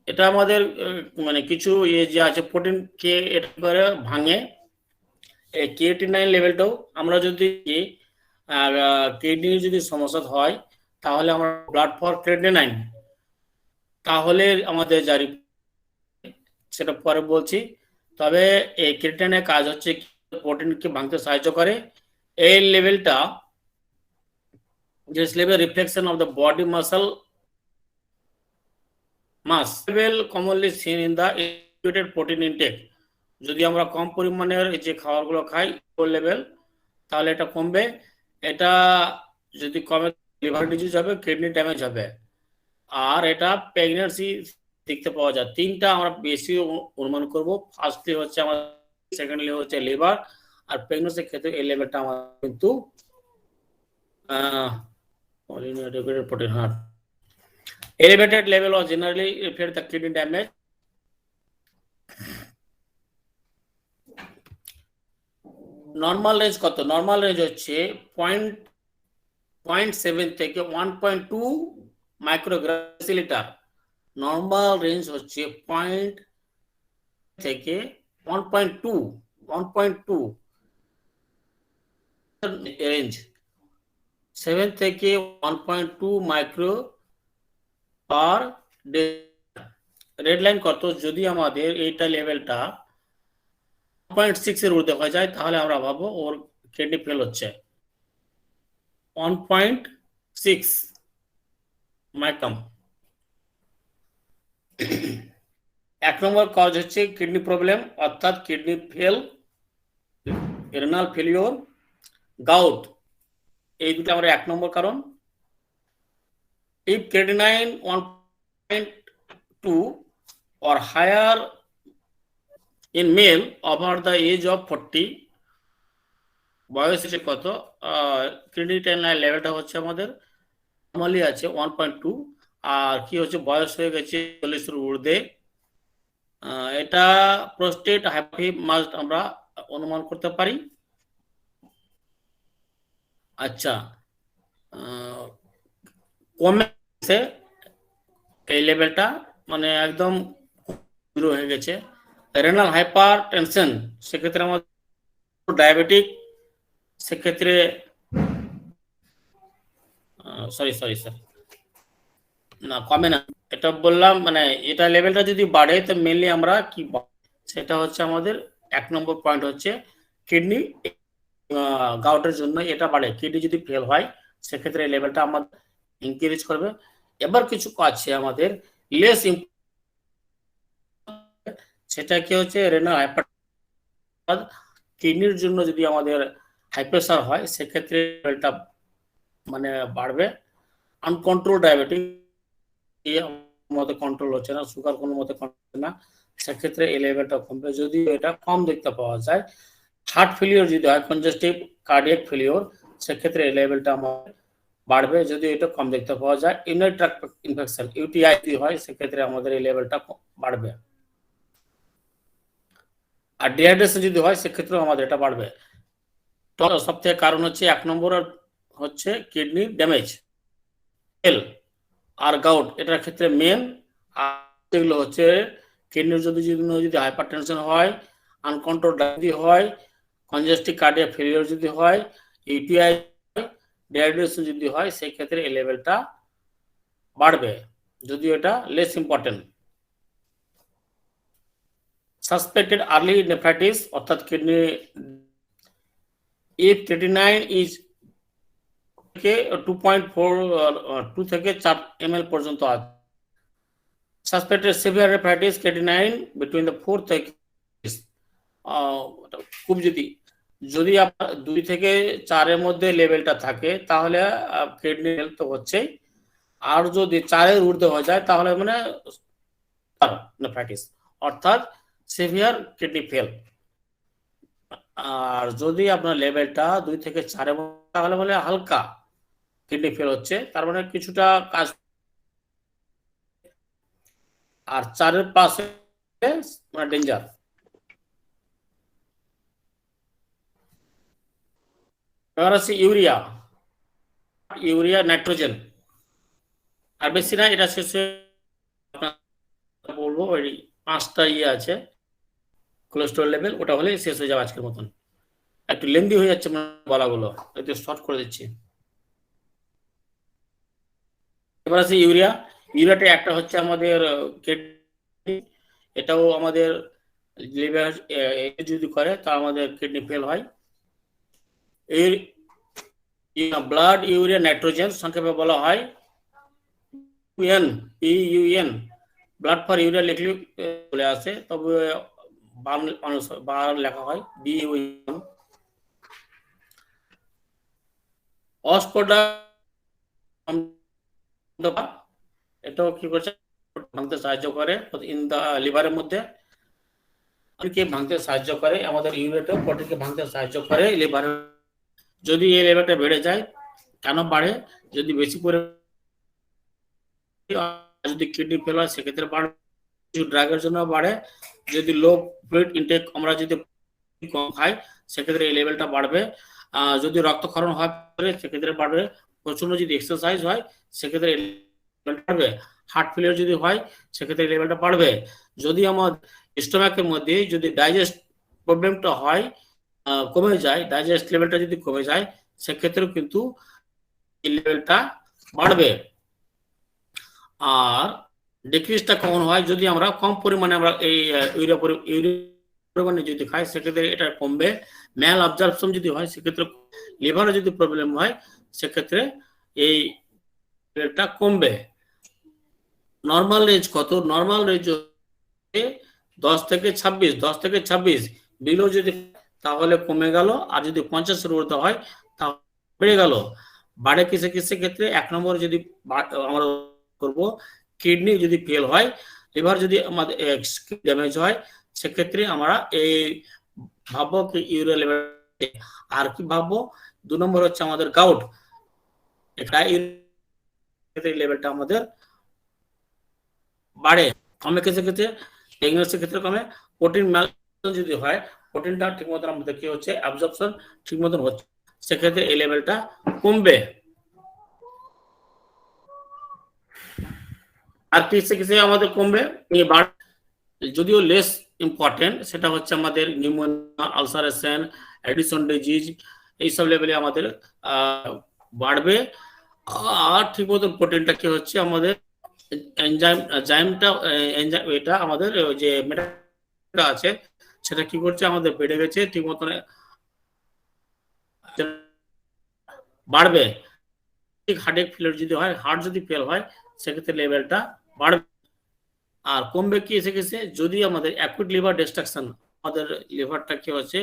এটা আমাদের মানে কিছু যে আছে প্রোটিন কে এটা করে ভাঙে। এই ক্রিয়েটিনাইন লেভেলটাও আমরা যদি কিডনির যদি সমস্যা হয় তাহলে আমরা ব্লাড ফর ক্রিয়েটিনাইন, তাহলে আমাদের জারি সেটা পরে বলছি। তবে এই ক্রিয়েটিনাইনের কাজ হচ্ছে প্রোটিনকে ভাঙতে সাহায্য করে। এই লেভেলটা this level reflection of the body muscle mass level commonly seen in the elevated protein intake। যদি আমরা কম পরিমাণের যে খাবারগুলো খাই লেভেল, তাহলে এটা কমবে। এটা যদি কমে লিভার ডিজিজ হবে, কিডনি ড্যামেজ হবে। আর এটা প্রেগন্যান্সি দেখতে পাওয়া যায়। তিনটা আমরা বেশি অনুমান করব। ফার্স্টলি হচ্ছে আমাদের, সেকেন্ডলি হচ্ছে লিভার, আর প্রেগন্যান্সির ক্ষেত্রে এই লেভেলটা আমাদের কিন্তু protein, elevated level of generally reflect the kidney damage। Normal range কত? নর্মাল রেঞ্জ হচ্ছে 0.7 থেকে 1.2 মাইক্রোগ্রাম লিটার। নর্মাল রেঞ্জ হচ্ছে 0 থেকে 1.2 রেঞ্জ, 7 থেকে 1.2 micro per day. Red line কত, যদি আমাদের এইটা লেভেলটা 1.6 এর ঊর্ধ্বে হয়ে যায় তাহলে আমরা ভাববো ওর কিডনি ফেল হচ্ছে। 1.6 মাইক্রন। 1 নম্বর কজ হচ্ছে কিডনি প্রবলেম, অর্থাৎ kidney fail, renal failure, gout, এই দুটো আমরা 1 নম্বর কারণ। If creatinine 1.2 or higher in male over the age of 40, বয়স হচ্ছে কত, ক্রিয়েটিনাইন লেভেলটা হচ্ছে আমাদের নরমালি আছে 1.2, আর কি হচ্ছে বয়স হয়ে গেছে 40 এর ঊর্ধ্বে, এটা প্রোস্টেট হাইপারট্রফি মাস্ট আমরা অনুমান করতে পারি। আচ্ছা, কমে গেছে এই লেভেলটা, মানে একদম জিরো হয়ে গেছে। রেনাল হাইপার টেনশন, সেক্ষেত্রে আমাদের ডায়াবেটিক, সেক্ষেত্রে সরি না কমে না, এটা বললাম, মানে এটা লেভেলটা যদি বাড়ে তো মেনলি আমরা কি সেটা হচ্ছে আমাদের 1 নম্বর পয়েন্ট হচ্ছে কিডনি গাউটের জন্য এটা বাড়ে। কিডনি যদি ফেল হয় সেক্ষেত্রে এই লেভেলটা আমাদের ইনক্রিজ করবে। এবার কিছু আছে আমাদের লেস, সেটা কি হচ্ছে রেনাল হাইপার, কিডনির জন্য যদি আমাদের হাই প্রেসার হয় সেক্ষেত্রে লেভেলটা মানে বাড়বে। আনকন্ট্রোল ডায়াবেটিক মতে কন্ট্রোল হচ্ছে না, সুগার কোনো মতে কন্ট্রোল না, সেক্ষেত্রে এই লেভেলটা কমবে। যদি এটা কম দেখতে পাওয়া যায়, হার্ট ফেলিওর যদি হয়, কনজেস্টিভ কার্ডিয়াক ফেলিওর, সেক্ষেত্রে এই লেভেলটা আমাদের বাড়বে। যদি এটা কম দেখতে পাওয়া যায়, ইউরিনারি ট্র্যাক্ট ইনফেকশন ইউটিআই যদি হয় সেক্ষেত্রে আমাদের এই লেভেলটা বাড়বে। আর ডিহাইড্রেশন যদি হয় সেক্ষেত্রেও আমাদের এটা বাড়বে। তো সব থেকে কারণ হচ্ছে 1 নম্বর হচ্ছে কিডনি ড্যামেজ, ফেল আর গাউট, এটার ক্ষেত্রে মেন। আর এগুলো হচ্ছে কিডনির যদি হাইপারটেনশন হয়, আনকন্ট্রোল ডায়াবেটিস হয়, কনজেস্টিভ কার্ডিয়াক ফেলিওর যদি হয়, ইউটিআই, ডিহাইড্রেশন যদি হয়, সেই ক্ষেত্রে এই লেভেলটা বাড়বে, যদিও এটা less important. Suspected early nephritis, অর্থাৎ কিডনি, ইফ ক্রিয়েটিনাইন ইজ 2 থেকে 4 ml পর্যন্ত আছে। Suspected severe nephritis, creatinine between the 4 থেকে খুব যদি আপনার 2 থেকে 4 এর মধ্যে লেভেলটা থাকে তাহলে কিডনি ফেল তো হচ্ছেই, আর যদি 4 এর ঊর্ধ্বে হয়ে যায় তাহলে মানে নেফ্রাইটিস, অর্থাৎ সিভিয়ার কিডনি ফেল। আর যদি আপনার লেভেলটা 2 থেকে 4 এর মধ্যে তাহলে মানে হালকা কিডনি ফেল হচ্ছে, তার মানে কিছুটা কাজ। আর 4 এর পাশে মানে ডেঞ্জার। এবার আছে ইউরিয়া নাইট্রোজেন, আর বেশি না, এটা শেষে বলবো ওই 5টা আছে কোলেস্টেরল লেভেল, ওটা হলে শেষ হয়ে যাবে আজকের মতন। একটু লেন্দি হয়ে যাচ্ছে বলাগুলো, একটু শর্ট করে দিচ্ছি। এবার আছে ইউরিয়াটা একটা হচ্ছে আমাদের কিডনি, এটাও আমাদের লিভার যদি করে তা আমাদের কিডনি ফেল হয়। ব্লাড ইউরিয়া নাইট্রোজেন সংক্ষেপে বলা হয় ইউএন, ব্লাড ফর ইউরিয়া লিখলে চলে আসে, তবে বাংলা লেখা হয় বিইউএন। অস্পোডা, এটাও কি করছে ভাঙতে সাহায্য করে ইন দা লিভারের মধ্যে, ভাঙতে সাহায্য করে, আমাদের ইউরিয়াটাও প্রোটিনকে ভাঙতে সাহায্য করে লিভারে। যদি এই লেভেলটা বেড়ে যায়, কেন বাড়ে, যদি বেশি করে যদি কিডনি ফেল হয় সেক্ষেত্রে বাড়ে, কিছু ড্রাগের জন্য বাড়ে। যদি লো ফ্লুইড ইনটেক আমরা যদি কম খাই সেক্ষেত্রে এই লেভেলটা বাড়বে। যদি রক্তক্ষরণ হয় সেক্ষেত্রে বাড়বে। প্রচন্ড যদি এক্সারসাইজ হয় সেক্ষেত্রে এই লেভেলটা বাড়বে। হার্ট ফেলিয়ার যদি হয় সেক্ষেত্রে এই লেভেলটা বাড়বে। যদি আমার স্টোমাকের মধ্যে যদি ডাইজেস্ট প্রবলেমটা হয়, কমে যায়, ডাইজেস্ট লেভেলটা যদি কমে যায় সেক্ষেত্রেও কিন্তু এই লেভেলটা বাড়বে। আর ডিক্রিজটা কখন হয়? যদি আমরা কম পরিমাণে আমরা এই ইউরিয়া পরিমাণে যদি খাই সেক্ষেত্রে এটা কমবে। ম্যাল অবজর্পশন যদি হয় সেক্ষেত্রে, লিভারে যদি প্রবলেম হয় সেক্ষেত্রে এই রেটটা কমবে। নর্মাল রেঞ্জ কত? নর্মাল রেঞ্জ 10 থেকে 26, 10 থেকে 26 বিলো যদি তাহলে কমে গেল, আর যদি 50 এর ঊর্ধ্বে হয় তাহলে বেড়ে গেল। বাড়ে কিসে কিসে ক্ষেত্রে? এক নম্বরে যদি আমরা করব কিডনি যদি ফেল হয়, লিভার যদি আমাদের ড্যামেজ হয়, সেক্ষেত্রে আমরা এই ভাববো কি ইউরিয়া লেভেল। আর কি ভাববো? 2 নম্বর হচ্ছে আমাদের গাউট, এটা লেভেলটা আমাদের বাড়ে। কমে কিসে ক্ষেত্রে? প্রেগন্যান্সির ক্ষেত্রে কমে। প্রোটিন ম্যাল যদি হয়, প্রোটিনটা ঠিক মতন আমাদের কি হচ্ছে, অ্যাবজর্পশন ঠিক মতন হচ্ছে, সেক্ষেত্রে এই লেভেলটা কমবে। আর কিসে কিসে আমাদের কমবে? যদিও লেস ইম্পর্টেন্ট, সেটা হচ্ছে আমাদের নিউমোনিয়া, আলসারেশন, এডিসন ডিজিজ, এইসব লেভেলে আমাদের বাড়বে। আর ঠিক মতন প্রোটিনটা কি হচ্ছে আমাদের এটা আমাদের যে মেটা আছে সেটা কি করছে, আমাদের বেড়ে গেছে, ঠিক মতন বাড়বে। হার্টের ফেলিয়ার যদি হয়, হার্ট যদি ফেল হয়, সেক্ষেত্রে লেভেলটা বাড়বে। আর কমবে কি এসে গেছে? যদি আমাদের অ্যাকুইট লিভার ডিস্ট্রাকশন, আমাদের লিভারটা কি হচ্ছে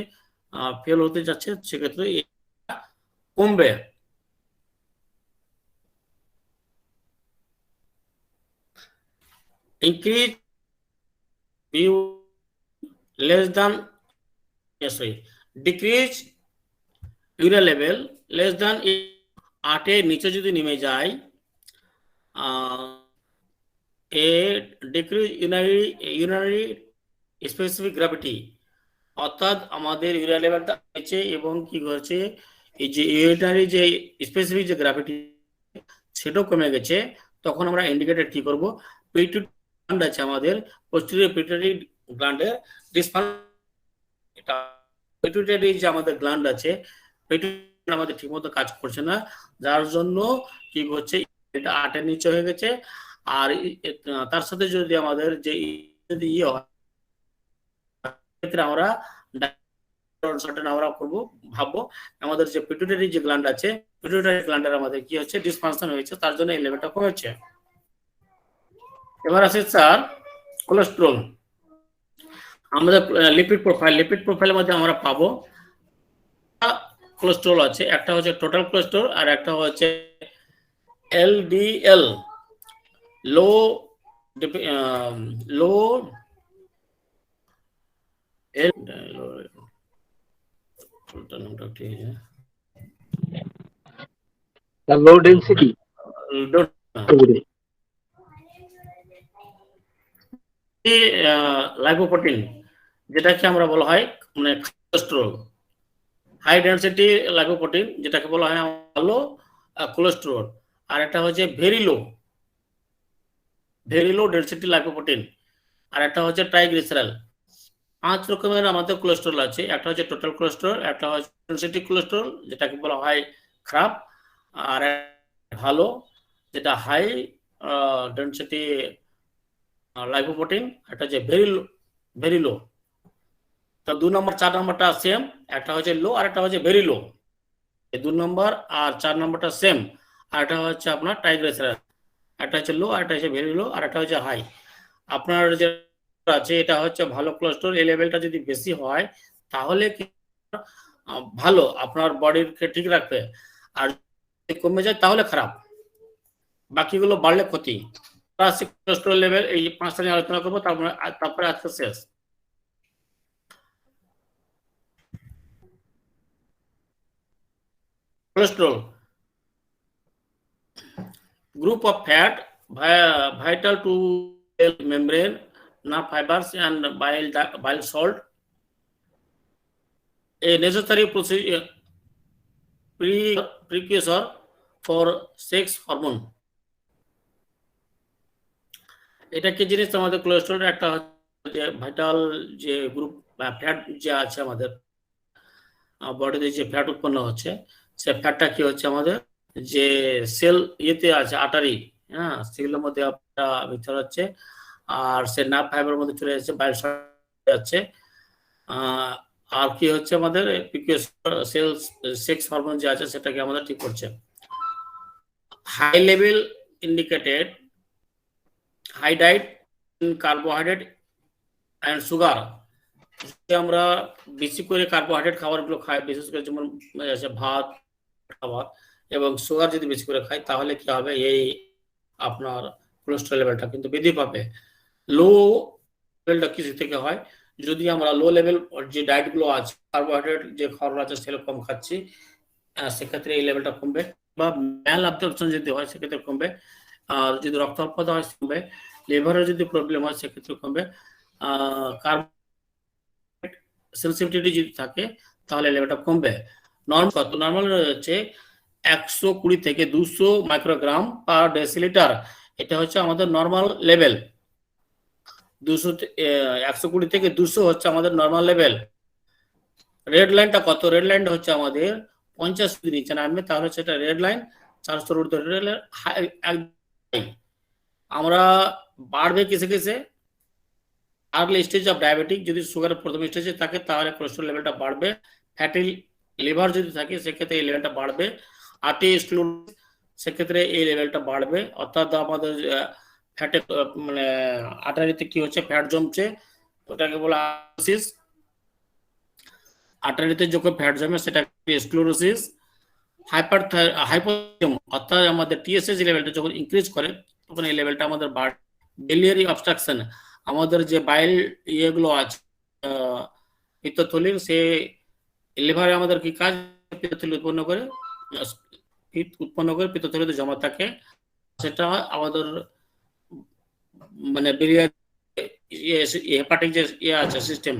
ফেল হতে যাচ্ছে, সেক্ষেত্রে কমবে। increase less than, sorry, decrease urea level less than 8 এর নিচে যদি নেমে যায়, এ ডিক্রিজ ইউরিনারি স্পেসিফিক গ্র্যাভিটি, অর্থাৎ আমাদের ইউরিয়া লেভেলটা নিচে এবং কি করছে, এই যে ইউরিনারি যে স্পেসিফিক যে গ্র্যাভিটি সেটাও কমে গেছে, তখন আমরা ইন্ডিকেটর কি করব? পিটুইটারি গ্ল্যান্ড আছে আমাদের, পোস্টেরিয়র পিটুইটারি গ্ল্যান্ডের পিটুইটারি যে আমাদের গ্ল্যান্ড আছে, পিটুইটারি আমাদের ঠিকমতো কাজ করছে না, যার জন্য কি হচ্ছে, এটা 8 এর নিচে হয়ে গেছে। আর তার সাথে যদি আমাদের যে যদি হয়, ক্ষেত্রে আমরা আমরা করবো, ভাববো আমাদের যে পিটুইটারি যে গ্ল্যান্ড আছে, পিটুইটারি গ্ল্যান্ডের আমাদের কি হচ্ছে, ডিসফাংশন হয়েছে, তার জন্য এই লেভেলটা কমেছে। এবার আছে স্যার কোলেস্টেরল। আমাদের লিপিড প্রোফাইলের মধ্যে আমরা পাবো কোলেস্টেরল আছে, একটা হচ্ছে টোটাল কোলেস্টেরল আর একটা হচ্ছে এলডিএল, লো লো low density লাইপোপ্রোটিন, যেটাকে আমরা বলা হয় মানে কোলেস্টেরল। হাই ডেন্সিটি লাইপোপ্রোটিন, যেটাকে বলা হয় ভালো কোলেস্টেরল। আর একটা হচ্ছে ভেরি লো ডেন্সিটি লাইপোপ্রোটিন, আর একটা হচ্ছে ট্রাইগ্লিসারাইড। 5 রকমের আমাদের কোলেস্টেরল আছে, একটা হচ্ছে টোটাল কোলেস্টেরল, একটা হচ্ছে ডেন্সিটি কোলেস্টেরল যেটাকে বলা হয় খারাপ, আর ভালো যেটা হাই ডেন্সিটি লাইপোপ্রোটিন, একটা হচ্ছে ভেরি লো। তো 2 নম্বর 4 নম্বরটা সেম, একটা হচ্ছে লো আর একটা হচ্ছে ভেরি লো। 2 নম্বর আর 4 নম্বরটা সেম, আর একটা হচ্ছে আপনার ট্রাইগ্লিসারাইড, একটা হচ্ছে লো আর একটা হচ্ছে ভেরি লো, আর একটা হচ্ছে হাই। আপনার যে আছে এটা হচ্ছে ভালো কোলেস্টেরল, এই লেভেলটা যদি বেশি হয় তাহলে কি ভালো, আপনার বডিকে ঠিক রাখবে, আর যদি কমে যায় তাহলে খারাপ, বাকিগুলো বাড়লে ক্ষতি। কোলেস্টেরল লেভেল এই 5টা নিয়ে আলোচনা করবো, তারপরে আজকে শেষ। Cholesterol, group of fat vital to cell membrane, nerve fibers and bile salt, a necessary procedure precursor for sex hormone. এটা কি জিনিস? আমাদের কোলেস্টেরল একটা হচ্ছে ভাইটাল যে গ্রুপ ফ্যাট যে আছে আমাদের বডিতে, যে ফ্যাট উৎপন্ন হচ্ছে, সে ফ্যাটটা কি হচ্ছে আমাদের যে সেল ইয়েতে আছে, আর্টারি হ্যাঁ, সেগুলোর মধ্যে আপনার ভিতর হচ্ছে, আর সে নার্ভ ফাইবার মধ্যে চলে যাচ্ছে, বাইরে যাচ্ছে। আর কি হচ্ছে আমাদের সেলস সেক্স হরমোন যে আছে সেটাকে আমাদের ঠিক করছে। High level indicated high diet in carbohydrate and sugar. যদি আমরা বেশি করে কার্বোহাইড্রেট খাবারগুলো খাই, বিশেষ করে যেমন ভাত খাবার এবং সুগার যদি বেশি করে খাই, তাহলে কি হবে, এই আপনার কোলেস্ট্রল লেভেলটা কিন্তু বৃদ্ধি পাবে। লো লেভেলটা কিছু থেকে হয়, যদি আমরা লো লেভেল যে ডায়েটগুলো আছে, কার্বোহাইড্রেট যে খাবার আছে সেগুলো কম খাচ্ছি, সেক্ষেত্রে এই লেভেলটা কমবে। বা ম্যাল অ্যাবজর্পশন যদি হয় সেক্ষেত্রে কমবে, আর যদি রক্ত অল্পতা হয় কমবে, লিভারের যদি প্রবলেম হয় সেক্ষেত্রে কমবে, কার্বোহাইড্রেট সেন্সিটিভিটি যদি থাকে তাহলে লেভেলটা কমবে। নর্মাল হচ্ছে 120 থেকে 200 মাইক্রোগ্রাম পার ডেসিলিটার। এটা হচ্ছে আমাদের নর্মাল লেভেল। 120 থেকে 200 হচ্ছে আমাদের নর্মাল লেভেল। রেড লাইনটা কত? রেড লাইনটা হচ্ছে আমাদের 50 যদি নিচে নামবে তাহলে সেটা রেড লাইন, 400 ঊর্ধ্বে আমরা বাড়বে কিসে কিসে? আর্লি স্টেজ অফ ডায়াবেটিক, যদি সুগারের প্রথম স্টেজে থাকে তাহলে কোলেস্ট্রল লেভেলটা বাড়বে। ফ্যাটি লিভার যদি থাকে সেক্ষেত্রে এই লেভেলটা বাড়বে। আর্টেরিওস্ক্লেরোসিস সেক্ষেত্রে এই লেভেলটা বাড়বে, অর্থাৎ আমাদের ফ্যাটে মানে আর্টারিতে কি হচ্ছে, ফ্যাট জমছে, ওটাকে বলে আর্টেরিওস্ক্লেরোসিস। আর্টারিতে যখন ফ্যাট জমে সেটা স্ক্লেরোসিস। হাইপোথাইরয়েডিজম অর্থাৎ আমাদের টিএসএইচ লেভেলটা যখন ইনক্রিজ করে তখন এই লেভেলটা আমাদের বাড়ে। বিলিয়ারি অবস্ট্রাকশন, আমাদের যে বাইল ইয়েগুলো আছে পিত্তথলির, সে লিভারে আমাদের কি কাজ, পিত্তথলি উৎপন্ন করে পিত্তথলিতে জমা থাকে, সেটা আমাদের মানে বিলিয়ারি হেপাটিক যে ইয়ে আছে সিস্টেম,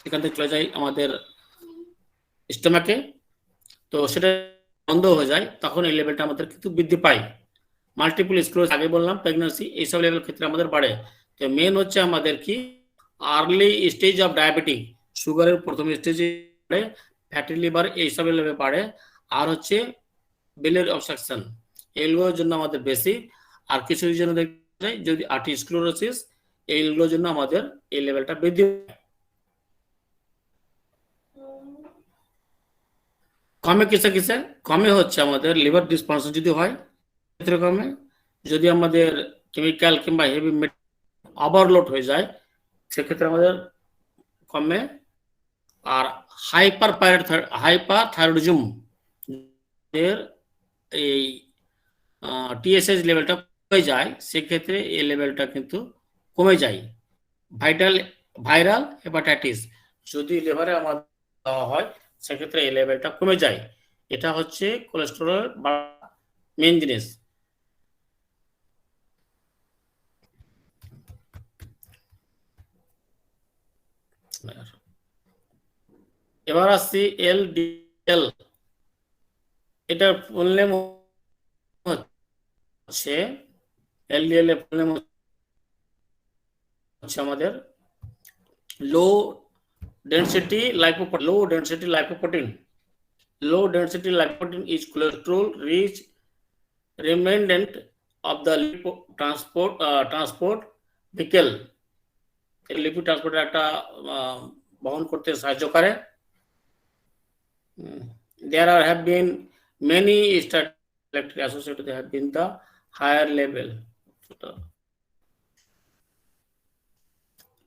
সেখান থেকে চলে যায় আমাদের স্টোমাকে, তো সেটা বন্ধ হয়ে যায়, তখন এই লেভেলটা আমাদের কিন্তু বৃদ্ধি পায়। মাল্টিপল স্ক্লেরোসিস, আগে বললাম প্রেগন্যান্সি, এইসব লেভেল ক্ষেত্রে আমাদের বাড়ে। তো মেন হচ্ছে আমাদের কি, আর্লি স্টেজ অফ ডায়াবেটিক, সুগারের প্রথম স্টেজে বাড়ে, ফ্যাটি লিভার এইসব লেভেল বাড়ে, আর হচ্ছে বিলিয়ারি অবস্ট্রাকশন, এগুলোর জন্য আমাদের বেশি। আর কিছু জন্য দেখা যায় যদি আর্টেরিওস্ক্লেরোসিস, এইগুলোর জন্য আমাদের এই লেভেলটা বৃদ্ধি পায়। কমে কিসে কিসে? কমে হচ্ছে আমাদের লিভার ডিসফাংশন যদি হয় ক্ষেত্রে কমে, যদি আমাদের কেমিক্যাল কিংবা হেভি মেটাল ওভারলোড হয়ে যায় সেক্ষেত্রে আমাদের কমে। আর হাইপারথাইরয়েডিজম এর এই টিএসএইচ লেভেলটা কমে যায়, সেক্ষেত্রে এই লেভেলটা কিন্তু কমে যায়। ভাইরাল হেপাটাইটিস যদি লিভারে আমাদের দেওয়া হয় সেক্ষেত্রে এই লেভেলটা কমে যায়। এটা হচ্ছে কোলেস্টেরল মেন জিনিস। এবার আসছি এলডিএল। এটা ফুল নেম হচ্ছে, এলডিএল এর ফুল নেম হচ্ছে আমাদের লো density lipoprotein. Low density lipoprotein is cholesterol rich remnant of the transport vehicle. Lipid ট্রান্সপোর্টের একটা বহন করতে সাহায্য করে। There have been many studies associated have been the higher level.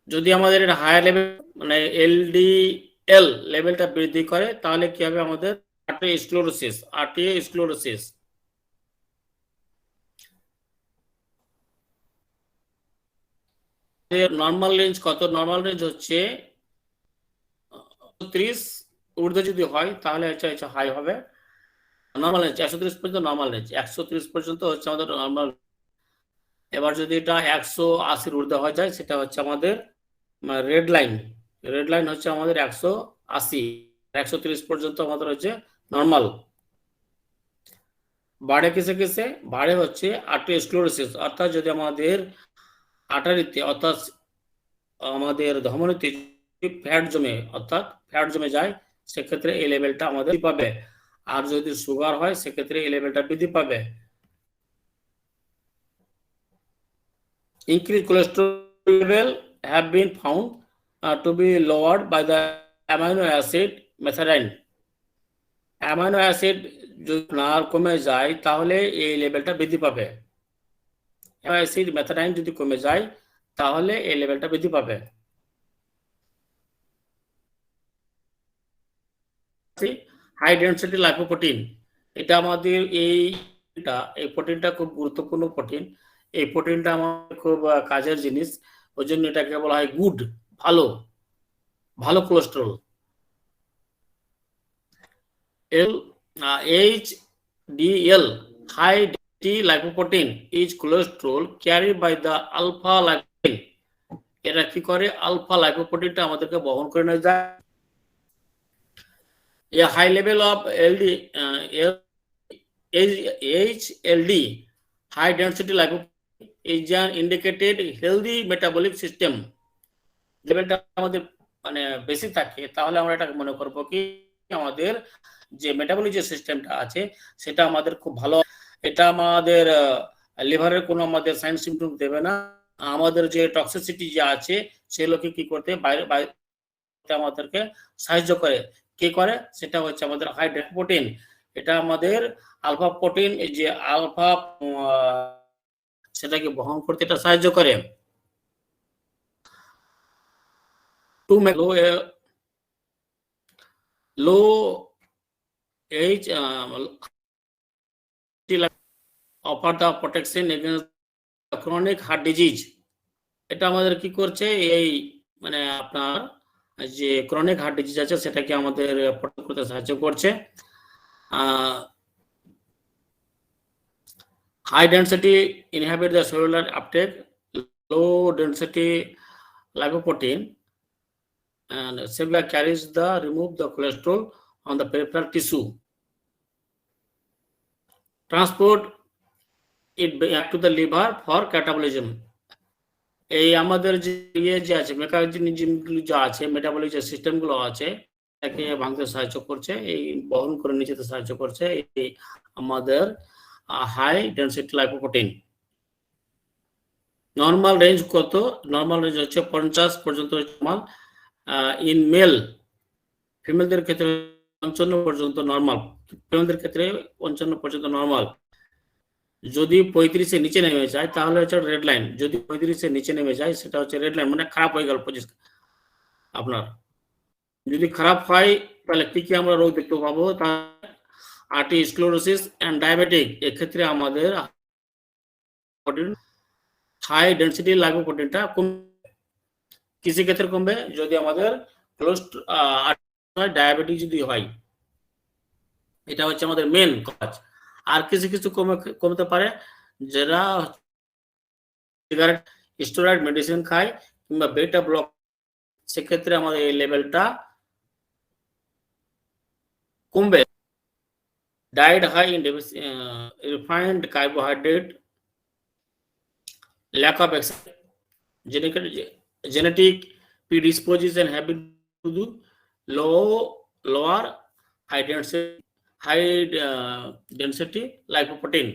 যদি আমাদের এটা হায়ার লেভেল মানে এলডিএল লেভেলটা বৃদ্ধি করে তাহলে কি হবে, আমাদের আর্টেরিওস্ক্লেরোসিস। নর্মাল রেঞ্জ কত? নর্মাল রেঞ্জ হচ্ছে 30 ঊর্ধ্বে যদি হয় তাহলে হচ্ছে হাই হবে। নর্মাল রেঞ্জ 130 পর্যন্ত নর্মাল রেঞ্জ, 130 পর্যন্ত হচ্ছে আমাদের নর্মাল। এবার যদি এটা 180 ঊর্ধ্বে হয়ে যায় সেটা হচ্ছে আমাদের রেড লাইন। রেড লাইন হচ্ছে আমাদের 180, 130 পর্যন্ত আমাদের হচ্ছে নর্মাল। বাড়ে কিসে কিসে? বাড়ে হচ্ছে আর্টেরিওস্ক্লেরোসিস, অর্থাৎ যদি আমাদের আর্টারিতে অর্থাৎ আমাদের ধমনীতে ফ্যাট জমে, অর্থাৎ ফ্যাট জমে যায়, সেক্ষেত্রে এই লেভেলটা আমাদের পাবে। আর যদি সুগার হয় সেক্ষেত্রে এই লেভেলটা বৃদ্ধি পাবে। increased cholesterol level have been found to be lowered by the amino acid methionine. Amino acid যদি না কমে যায় তাহলে এই লেভেলটা বৃদ্ধি পাবে। অ্যামাইনো অ্যাসিড মেথানাইন যদি কমে যায় তাহলে এই লেভেলটা বৃদ্ধি পাবে। হাই ডেনসিটি লাইপোপ্রোটিন, এটা আমাদের এই প্রোটিনটা খুব গুরুত্বপূর্ণ প্রোটিন। এই প্রোটিনটা আমাদের খুব কাজের জিনিস, ওই জন্য এটাকে বলা হয় গুড, ভালো ভালো cholesterol. HDL, high density lipoprotein, is cholesterol carried by the alpha lipoprotein. এরা কি করে, আলফা লাইপোপ্রোটিনটা আমাদেরকে বহন করে নিয়ে যায়। A high level of HLD, high density lipoprotein, is an indicated healthy metabolic system. লেভেলটা আমাদের মানে বেশি থাকে তাহলে আমরা এটা মনে করব কি আমাদের যে মেটাবলিক যে সিস্টেমটা আছে সেটা আমাদের খুব ভালো, এটা আমাদের লিভারের কোনো আমাদের সাইন সিমটম দেবে না। আমাদের যে টক্সিসিটি যে আছে সেগুলোকে কি করতে বাইরে আমাদেরকে সাহায্য করে। কি করে, সেটা হচ্ছে আমাদের হাই প্রোটিন, এটা আমাদের আলফা প্রোটিন, এই যে আলফা সেটাকে বহন করতে এটা সাহায্য করে। To make low age offer the protection against chronic heart disease. এটা আমাদের কি করছে, এই মানে আপনার যে ক্রনিক হার্ট ডিজিজ আছে সেটাকে আমাদের প্রোটেক্ট করতে সাহায্য করছে। High density inhibit the cellular uptake, low density lipoprotein and cellular carries the remove the cholesterol on the peripheral tissue, transport it back to the liver for catabolism. এই আমাদের যে ইয়ে যে আছে মেকানিজমগুলো যা আছে, মেটাবলিক যে সিস্টেমগুলো আছে এটাকে ভাঙতে সাহায্য করছে, এই বহন করে নিয়ে যেতে সাহায্য করছে এই আমাদের high density lipoprotein. Normal range কত, নর্মাল রেঞ্জ হচ্ছে 50 পর্যন্ত নর্মাল, ইন মেল, ফিমেলদের ক্ষেত্রে 55 পর্যন্ত নর্মাল, ফিমেলদের ক্ষেত্রে 55 পর্যন্ত নর্মাল। যদি 35 এর নিচে নেমে যায় তাহলে হচ্ছে রেড লাইন, যদি 35 এর নিচে নেমে যায় সেটা হচ্ছে রেড লাইন, মানে খারাপ হয়ে গেল আপনার। যদি খারাপ হয় তাহলে কি কি আমরা রোগ দেখতে পাবো, আর্টেরিওস্ক্লেরোসিস এন্ড ডায়াবেটিক, এক্ষেত্রে আমাদের হাই ডেনসিটি লাইপোপ্রোটিনটা কমবে। কিছু ক্ষেত্রে কমবে যদি আমাদের ডায়াবেটিক যদি হয়, এটা হচ্ছে আমাদের মেন কাজ। আর কিছু কিছু কমতে পারে যারা সিগারেট, স্টেরয়েড মেডিসিন খায় কিংবা বেটা ব্লক, সেক্ষেত্রে আমাদের এই লেভেলটা কমবে। Diet high in refined carbohydrate, lack of exercise, genetic predisposition having to do lower high density lipoprotein।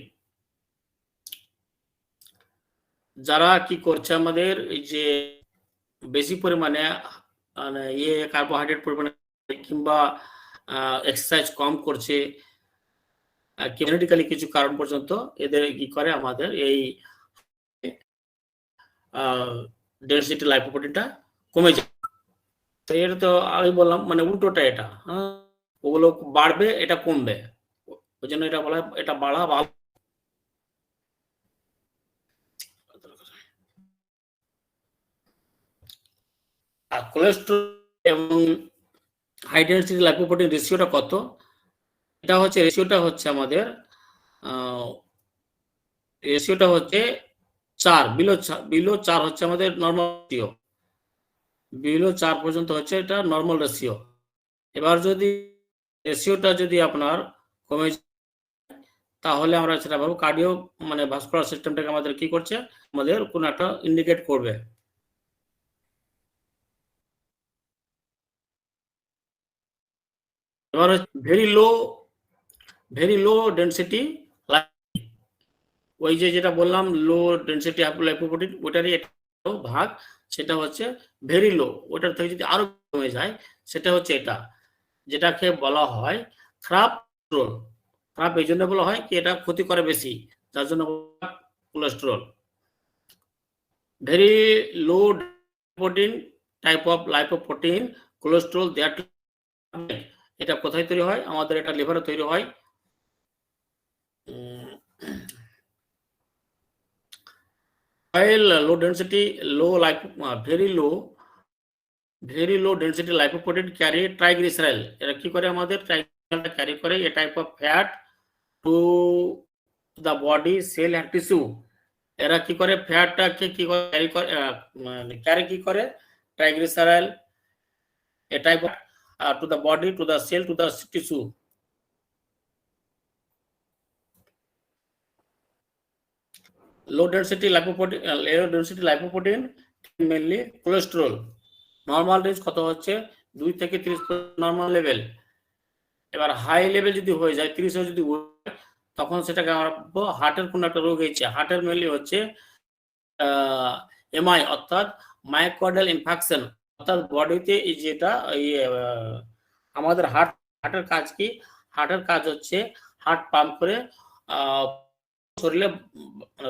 যারা কি করছে আমাদের এই যে বেশি পরিমাণে ইয়ে কার্বোহাইড্রেট পরিমাণে কিংবা এক্সারসাইজ কম করছে, জেনেটিক্যালি কিছু কারণ পর্যন্ত এদের কি করে আমাদের এই ডেনসিটি লাইপোপ্রোটিনটা কমে যায়। তো এটা তো আমি বললাম মানে উল্টোটা, এটা ওগুলো বাড়বে এটা কমবে, ওই জন্য এটা বলা এটা বাড়া ভালো। আর কোলেস্টেরল এবং হাই ডেনসিটি লাইপোপ্রোটিন রেশিওটা কত, এটা হচ্ছে রেশিওটা হচ্ছে আমাদের রেশিওটা হচ্ছে 4, বিলো 4 হচ্ছে আমাদের নরমাল রেশিও, বিলো 4 পর্যন্ত হচ্ছে এটা নরমাল রেশিও। এবার যদি রেশিওটা যদি আপনার কমে যায় তাহলে আমরা সেটা ভাবো কার্ডিও মানে ভাস্কুলার সিস্টেমটাকে আমাদের কি করছে, আমাদের কোন একটা ইন্ডিকেট করবে। এবার ভেরি লো ডেনসিটি, ওই যে যেটা বললাম লো ডেনসিটি লাইপোপ্রোটিন, ওটারই একটা ভাগ, সেটা হচ্ছে ভেরি লো। ওটার থেকে যদি আরো কমে যায় সেটা হচ্ছে এটা, যেটাকে বলা হয় খারাপ কোলেস্টেরল। খারাপ এই জন্য বলা হয় কি এটা ক্ষতি করে বেশি, যার জন্য cholesterol. Very low protein type of lipoprotein cholesterol that, এটা কোথায় তৈরি হয়? আমাদের এটা লিভারে তৈরি হয়। while low density low very low density lipoprotein carry triglyceride, এরা কি করে? আমাদের ট্রাইগ্লিসারাইড ক্যারি করে a type of fat to the body cell and tissue. এরা কি করে? ফ্যাটটাকে কি করে ক্যারি কি করে? Triglyceride a type of to the body, to the cell, to the tissue. low density lipoprotein mainly cholesterol। Normal range কত হচ্ছে? 2 থেকে 30 নরমাল লেভেল। এবার হাই লেভেল যদি হয়ে যায় 30 এ যদি তখন সেটাকে আমরা হার্টের কোন একটা রোগ হয়েছে। হার্টের মেনলি হচ্ছে এমআই অর্থাৎ মায়োকার্ডিয়াল ইনফাকশন, অর্থাৎ বডিতে এই যেটা আমাদের হার্টের কাজ কি? হার্টের কাজ হচ্ছে হার্ট পাম্প করে শরীরে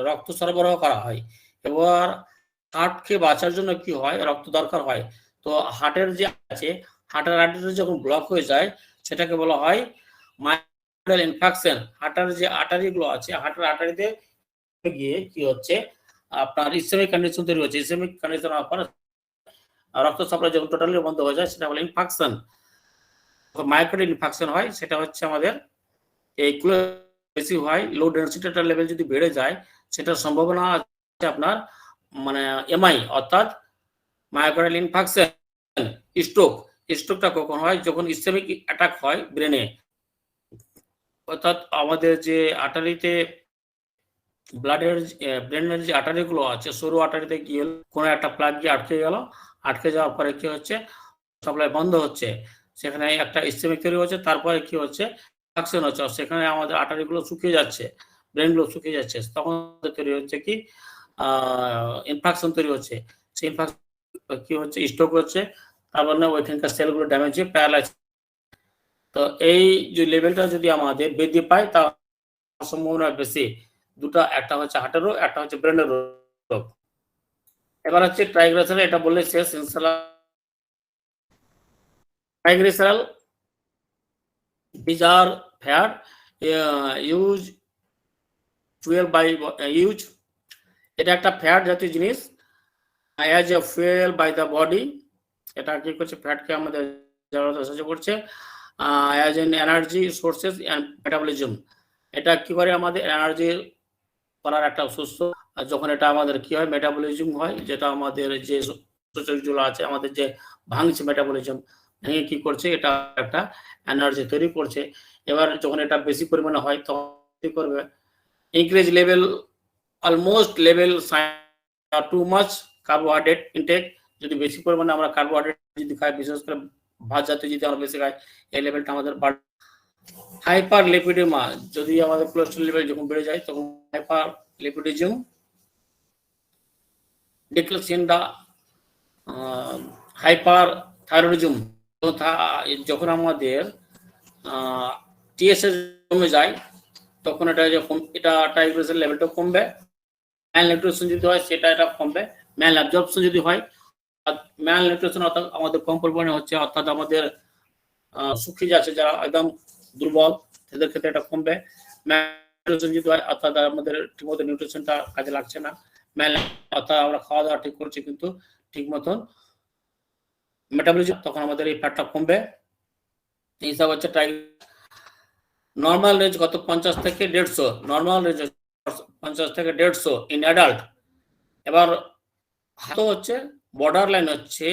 রক্ত সরবরাহ করা হয়। এবার হার্টকে বাঁচার জন্য কি হয়? রক্ত দরকার হয়। তো হার্টের যে আছে, হার্টের আর্টারি যখন ব্লক হয়ে যায় সেটাকে বলা হয় মায়োকার্ডিয়াল ইনফাকশন। হার্টের যে আর্টারিগুলো আছে, হার্টের আর্টারিতে গিয়ে কি হচ্ছে? আপনার ইসেমিক কন্ডিশন তৈরি হচ্ছে। ইসেমিক কন্ডিশন হওয়ার পর রক্ত সাপ্লাই যখন টোটালি বন্ধ হয়ে যায় সেটা বলে ইনফাকশন। মায়োকার্ডিয়াল ইনফাকশন হয়, সেটা হচ্ছে আমাদের এই বেশি হয়। লো ডেনসিটিটার লেভেল যদি বেড়ে যায় সেটার সম্ভাবনা আছে আপনার মানে এমআই অর্থাৎ মায়োকার্ডিয়াল ইনফাকশন। স্ট্রোকটা কখন হয়? যখন ইসেমিক অ্যাটাক হয় ব্রেনে, অর্থাৎ আমাদের যে আর্টারিতে ব্লাডের ব্রেনের যে আর্টারিগুলো আছে, সরু আর্টারিতে কি হলো? কোনো একটা প্লাগ গিয়ে আটকে গেল, আটকে যাওয়ার পরে কি হচ্ছে? সাপ্লাই বন্ধ হচ্ছে, সেখানে একটা ইসেমিক তৈরি হচ্ছে, তারপরে কি হচ্ছে? ইনফাকশন হচ্ছে, সেখানে আমাদের আর্টারিগুলো শুকিয়ে যাচ্ছে, ব্রেনগুলো শুকিয়ে যাচ্ছে, তখন তৈরি হচ্ছে কি ইনফাকশন তৈরি হচ্ছে। সেই ইনফাকশন কি হচ্ছে? স্ট্রোক হচ্ছে, তার মানে ওইখানকার সেলগুলো ড্যামেজ হয়ে প্যারালাইজ। তো এই যে লেভেলটা যদি আমাদের বৃদ্ধি পায় তা সম্ভাবনা বেশি দুটা, একটা হচ্ছে হার্টের রোগ, একটা হচ্ছে ব্রেনের রোগ। এবার হচ্ছে ট্রাইগ্লিসারাইড, এটা বললে শেষ ইনশাআল্লাহ। Triglyceride these are fat use fuel by use, এটা একটা ফ্যাট জাতীয় জিনিস, as a fuel by the body। এটা কি করছে? ফ্যাটকে আমাদের জ্বালাতে সাহায্য করছে। as an energy sources and metabolism, এটা কি করে? আমাদের এনার্জি করার একটা উৎস। আর যখন এটা আমাদের কি হয়? মেটাবলিজম হয়, যেটা আমাদের যে শরীরগুলো আছে আমাদের যে ভাঙছে মেটাবলিজম, ভেঙে কি করছে? এটা একটা এনার্জি তৈরি করছে। এবার যখন এটা বেশি পরিমাণে হয় তখন কি করবে? Increase level almost level too much carbohydrate intake. যদি বেশি পরিমাণে আমরা কার্বোহাইড্রেট যদি খাই, বিশেষ করে ভাত জাতীয় যদি আমরা বেশি খাই, এই লেভেলটা আমাদের বাড়ে। হাইপার লিপিডেমা, যদি আমাদের কোলেস্টেরল লেভেল যখন বেড়ে যায় তখন hyper lipidism decrease in the hyper thyroidism. যখন আমাদের টিএসএইচ কমে যায় তখন এটা ট্রাইগ্লিসারাইড লেভেলটা কমবে। ম্যাল নিউট্রিশন যদি হয় সেটা এটা কমবে। ম্যাল অ্যাবজর্পশন যদি হয়, ম্যাল নিউট্রিশন অর্থাৎ আমাদের কম পরিমাণে হচ্ছে, অর্থাৎ আমাদের শুকিয়ে যাচ্ছে যারা একদম দুর্বল, তাদের ক্ষেত্রে এটা কমবে। ম্যাল যদি হয় অর্থাৎ আমাদের ঠিকমতো নিউট্রিশনটা কাজে লাগছে না, ম্যাল অর্থাৎ আমরা খাওয়া দাওয়া ঠিক করছি কিন্তু ঠিক মতন মেটাবলিজম, তখন আমাদের এই ফ্যাটটা কমবে। এই সব হচ্ছে নর্মাল রেঞ্জ কত? 50 থেকে 150। নর্মাল রেঞ্জ 50 থেকে 150 ইন অ্যাডাল্ট। এবার তো হচ্ছে বর্ডার লাইন হচ্ছে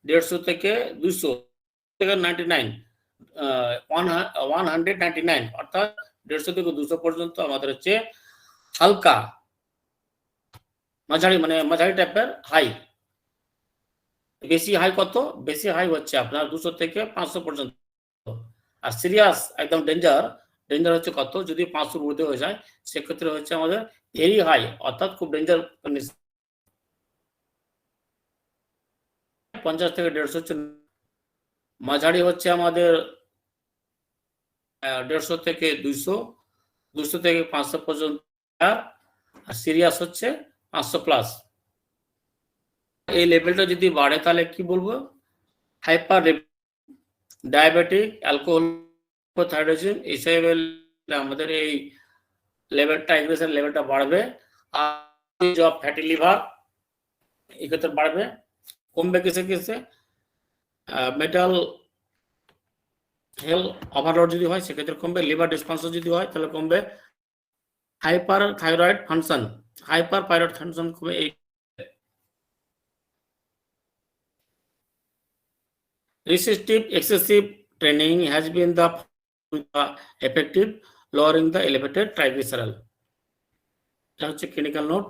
150 থেকে 200 থেকে 99, 199 অর্থাৎ 150 থেকে 200 পর্যন্ত আমাদের হচ্ছে হালকা মাঝারি, মানে মাঝারি টাইপের হাই। বেশি হাই কত? বেশি হাই হচ্ছে আপনার 200 থেকে 500 পর্যন্ত। আর সিরিয়াস একদম ডেঞ্জার ডেঞ্জার হচ্ছে কত, যদি 500 ঊর্ধ্বে হয়ে যায় সেক্ষেত্রে হচ্ছে আমাদের ভেরি হাই, অর্থাৎ খুব ডেঞ্জার। 50 থেকে 150 হচ্ছে মাঝারি, হচ্ছে আমাদের 150 থেকে 200, 200 থেকে 500 পর্যন্ত, আর সিরিয়াস হচ্ছে 500 প্লাস। এই লেভেলটা যদি বাড়ে তাহলে কি বলবো, হাইপার ডায়াবেটিক, অ্যালকোহল, থাইরয়েডিজম, এইসব আমাদের এই লেভেলটা, ট্রাইগ্লিসারাইড লেভেলটা বাড়বে। আর ফ্যাটি লিভার এক্ষেত্রে বাড়বে। কমবে কিসে কিসে, মেটাল হেল ওভারলোড যদি হয় সেক্ষেত্রে কমবে, লিভার ডিসফাংশন যদি হয় তাহলে কমবে, hyper thyroid function, hyper thyroid function কমবে। এই resistive excessive training has been the effective lowering the elevated triglyceride. এটা হচ্ছে clinical note.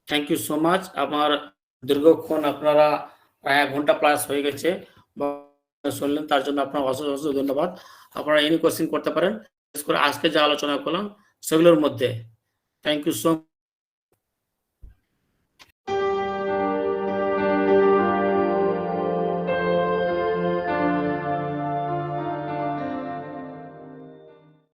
Thank you so much. আমার দীর্ঘক্ষণ আপনারা প্রায় 1 ঘন্টা প্লাস হয়ে গেছে শুনলেন, তার জন্য আপনার অশেষ অশেষ ধন্যবাদ। আপনারা এনি কোয়েশ্চেন করতে পারেন, বিশেষ করে আজকে যে আলোচনা করলাম সেগুলোর মধ্যে। Thank you so much.